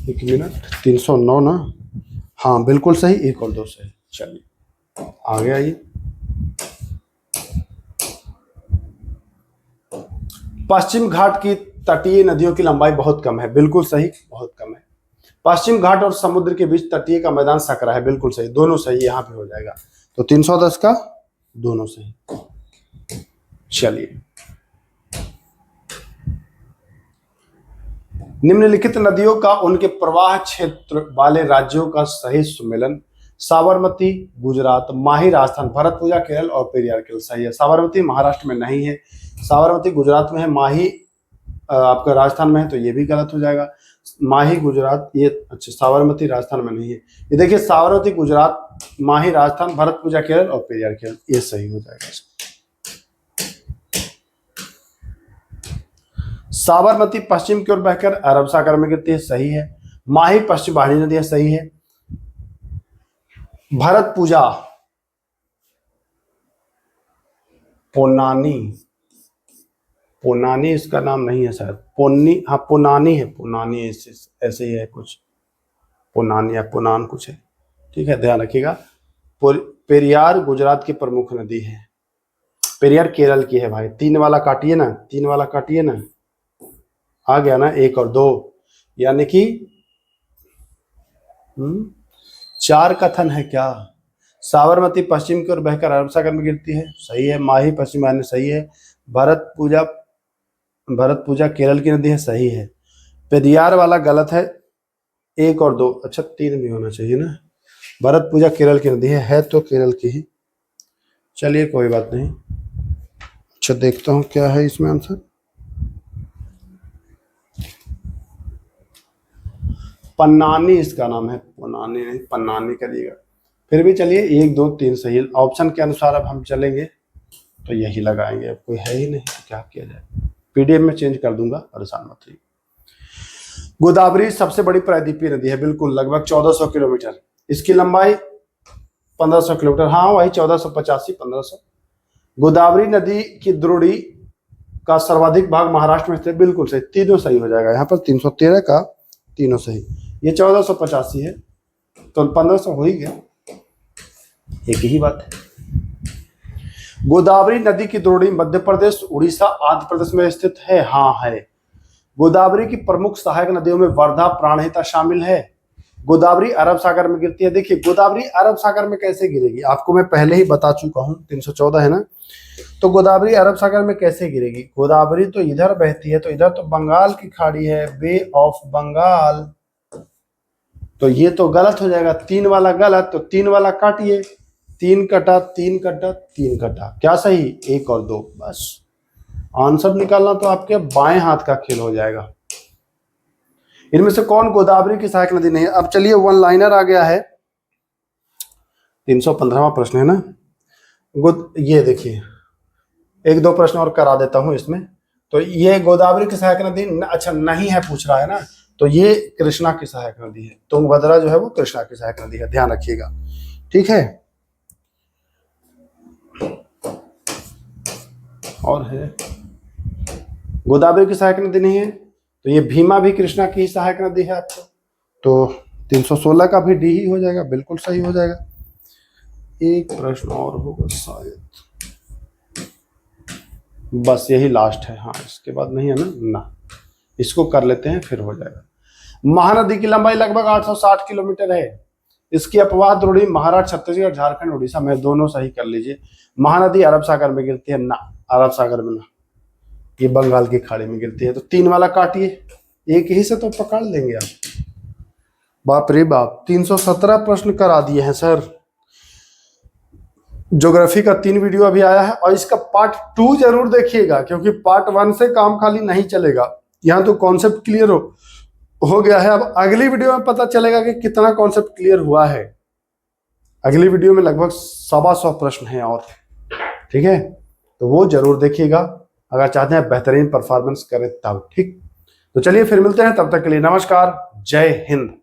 1 मिनट, 309 ना? हाँ बिल्कुल सही, 1 और 2 सही। चलिए आगे आइए। पश्चिम घाट की तटीय नदियों की लंबाई बहुत कम है, बिल्कुल सही, बहुत कम है। पश्चिम घाट और समुद्र के बीच तटीय का मैदान सकरा है, बिल्कुल सही, दोनों सही, यहाँ पे हो जाएगा। तो 310 का दोनों सही। चलिए, निम्नलिखित नदियों का उनके प्रवाह क्षेत्र वाले राज्यों का सही सुमेलन। साबरमती गुजरात, माही राजस्थान, भरतपुजा केरल और पेरियार केरल। सही है। साबरमती महाराष्ट्र में नहीं है, साबरमती गुजरात में है, माही आपका राजस्थान में है, तो ये भी गलत हो जाएगा। माही गुजरात, ये अच्छा, साबरमती राजस्थान में नहीं है। ये देखिए, साबरमती गुजरात, माही राजस्थान, भरतपुजा केरल और पेरियार केरल, ये सही हो जाएगा। साबरमती पश्चिम की ओर बहकर अरब सागर में गिरती है, सही है। माही पश्चिम वाहिनी नदी है, सही है। भरतपुजा पोनानी, पोनानी इसका नाम नहीं है शायद, पोन्नी, हाँ पोनानी है, पोनानी ऐसे ही है कुछ, पोनानी या पोनान कुछ है। ठीक है, ध्यान रखिएगा। पेरियार गुजरात की प्रमुख नदी है, पेरियार केरल की है भाई। 3 वाला काटिए ना, 3 वाला काटिए ना, आ गया ना 1 और 2, यानी कि 4 कथन है क्या? साबरमती पश्चिम की ओर बहकर अरब सागर में गिरती है, सही है। माही पश्चिम वाहिनी, सही है। भरतपुजा केरल की नदी है, सही है। पेरियार वाला गलत है, 1 और 2, अच्छा 3 भी होना चाहिए ना। भरतपुजा केरल की नदी है तो केरल की ही। चलिए कोई बात नहीं। अच्छा देखता हूँ क्या है इसमें आंसर। पन्नानी इसका नाम है, पन्नानी नहीं, पन्नानी करिएगा। फिर भी चलिए 1 2 3 सही है। ऑप्शन के अनुसार अब हम चलेंगे तो यही लगाएंगे, अब कोई है ही नहीं तो क्या किया जाए। पीडीएफ में चेंज कर दूंगा, परेशान मत रहिए। गोदावरी सबसे बड़ी प्रायद्वीपीय नदी है, बिल्कुल, लगभग 1400 किलोमीटर। इसकी लंबाई 1500 किलोमीटर, हाँ वही 1485 1500। गोदावरी नदी की द्रोणी का सर्वाधिक भाग महाराष्ट्र में स्थित, बिल्कुल सही, तीनों सही हो जाएगा। यहाँ पर 313 का तीनों सही। ये 1485 है तो 1500 हो ही गया, एक ही बात है। गोदावरी नदी की द्रोणी मध्य प्रदेश, उड़ीसा, आंध्र प्रदेश में स्थित है, हाँ है। गोदावरी की प्रमुख सहायक नदियों में वर्धा, प्राणहिता शामिल है। गोदावरी अरब सागर में गिरती है। देखिए गोदावरी अरब सागर में कैसे गिरेगी, आपको मैं पहले ही बता चुका हूं, 314 है ना। तो गोदावरी अरब सागर में कैसे गिरेगी? गोदावरी तो इधर बहती है, तो इधर तो बंगाल की खाड़ी है, बे ऑफ बंगाल, तो ये तो गलत हो जाएगा। 3 वाला गलत, तो 3 वाला काटिए, 3 कटा 3 कटा 3 कटा, क्या सही? 1 और 2, बस। आंसर निकालना तो आपके बाएं हाथ का खेल हो जाएगा। इनमें से कौन गोदावरी की सहायक नदी नहीं है? अब चलिए 1 लाइनर आ गया है, 315वां प्रश्न है ना। ये देखिए 1 2 प्रश्न और करा देता हूं इसमें। तो ये गोदावरी की सहायक नदी अच्छा नहीं है पूछ रहा है ना, तो ये कृष्णा की सहायक नदी है। तुंगभद्रा जो है वो कृष्णा की सहायक नदी है, ध्यान रखिएगा, ठीक है। और है गोदावरी की सहायक नदी नहीं है, तो ये भीमा भी कृष्णा की सहायक नदी है आपको, तो 316 का भी डी ही हो जाएगा, बिल्कुल सही हो जाएगा। एक प्रश्न और होगा शायद, बस यही लास्ट है, हाँ इसके बाद नहीं है ना, इसको कर लेते हैं फिर हो जाएगा। महानदी की लंबाई लगभग 860 किलोमीटर है। इसकी अपवाह द्रोणी महाराष्ट्र, छत्तीसगढ़, झारखंड, उड़ीसा में, दोनों सही कर लीजिए। महानदी अरब सागर में गिरती है ना, अरब सागर में ना, ये बंगाल की खाड़ी में गिरती है। तो 3 वाला काटिए, एक ही से तो पकड़ लेंगे आप। बाप रे बाप, 317 प्रश्न करा दिए हैं सर। ज्योग्राफी का 3 वीडियो अभी आया है, और इसका पार्ट 2 जरूर देखिएगा, क्योंकि पार्ट 1 से काम खाली नहीं चलेगा। यहाँ तो कॉन्सेप्ट क्लियर हो गया है। अब अगली वीडियो में पता चलेगा कि कितना कॉन्सेप्ट क्लियर हुआ है। अगली वीडियो में लगभग 125 प्रश्न हैं और, ठीक है, तो वो जरूर देखिएगा अगर चाहते हैं बेहतरीन परफॉर्मेंस करें तब, ठीक। तो चलिए फिर मिलते हैं, तब तक के लिए नमस्कार, जय हिंद।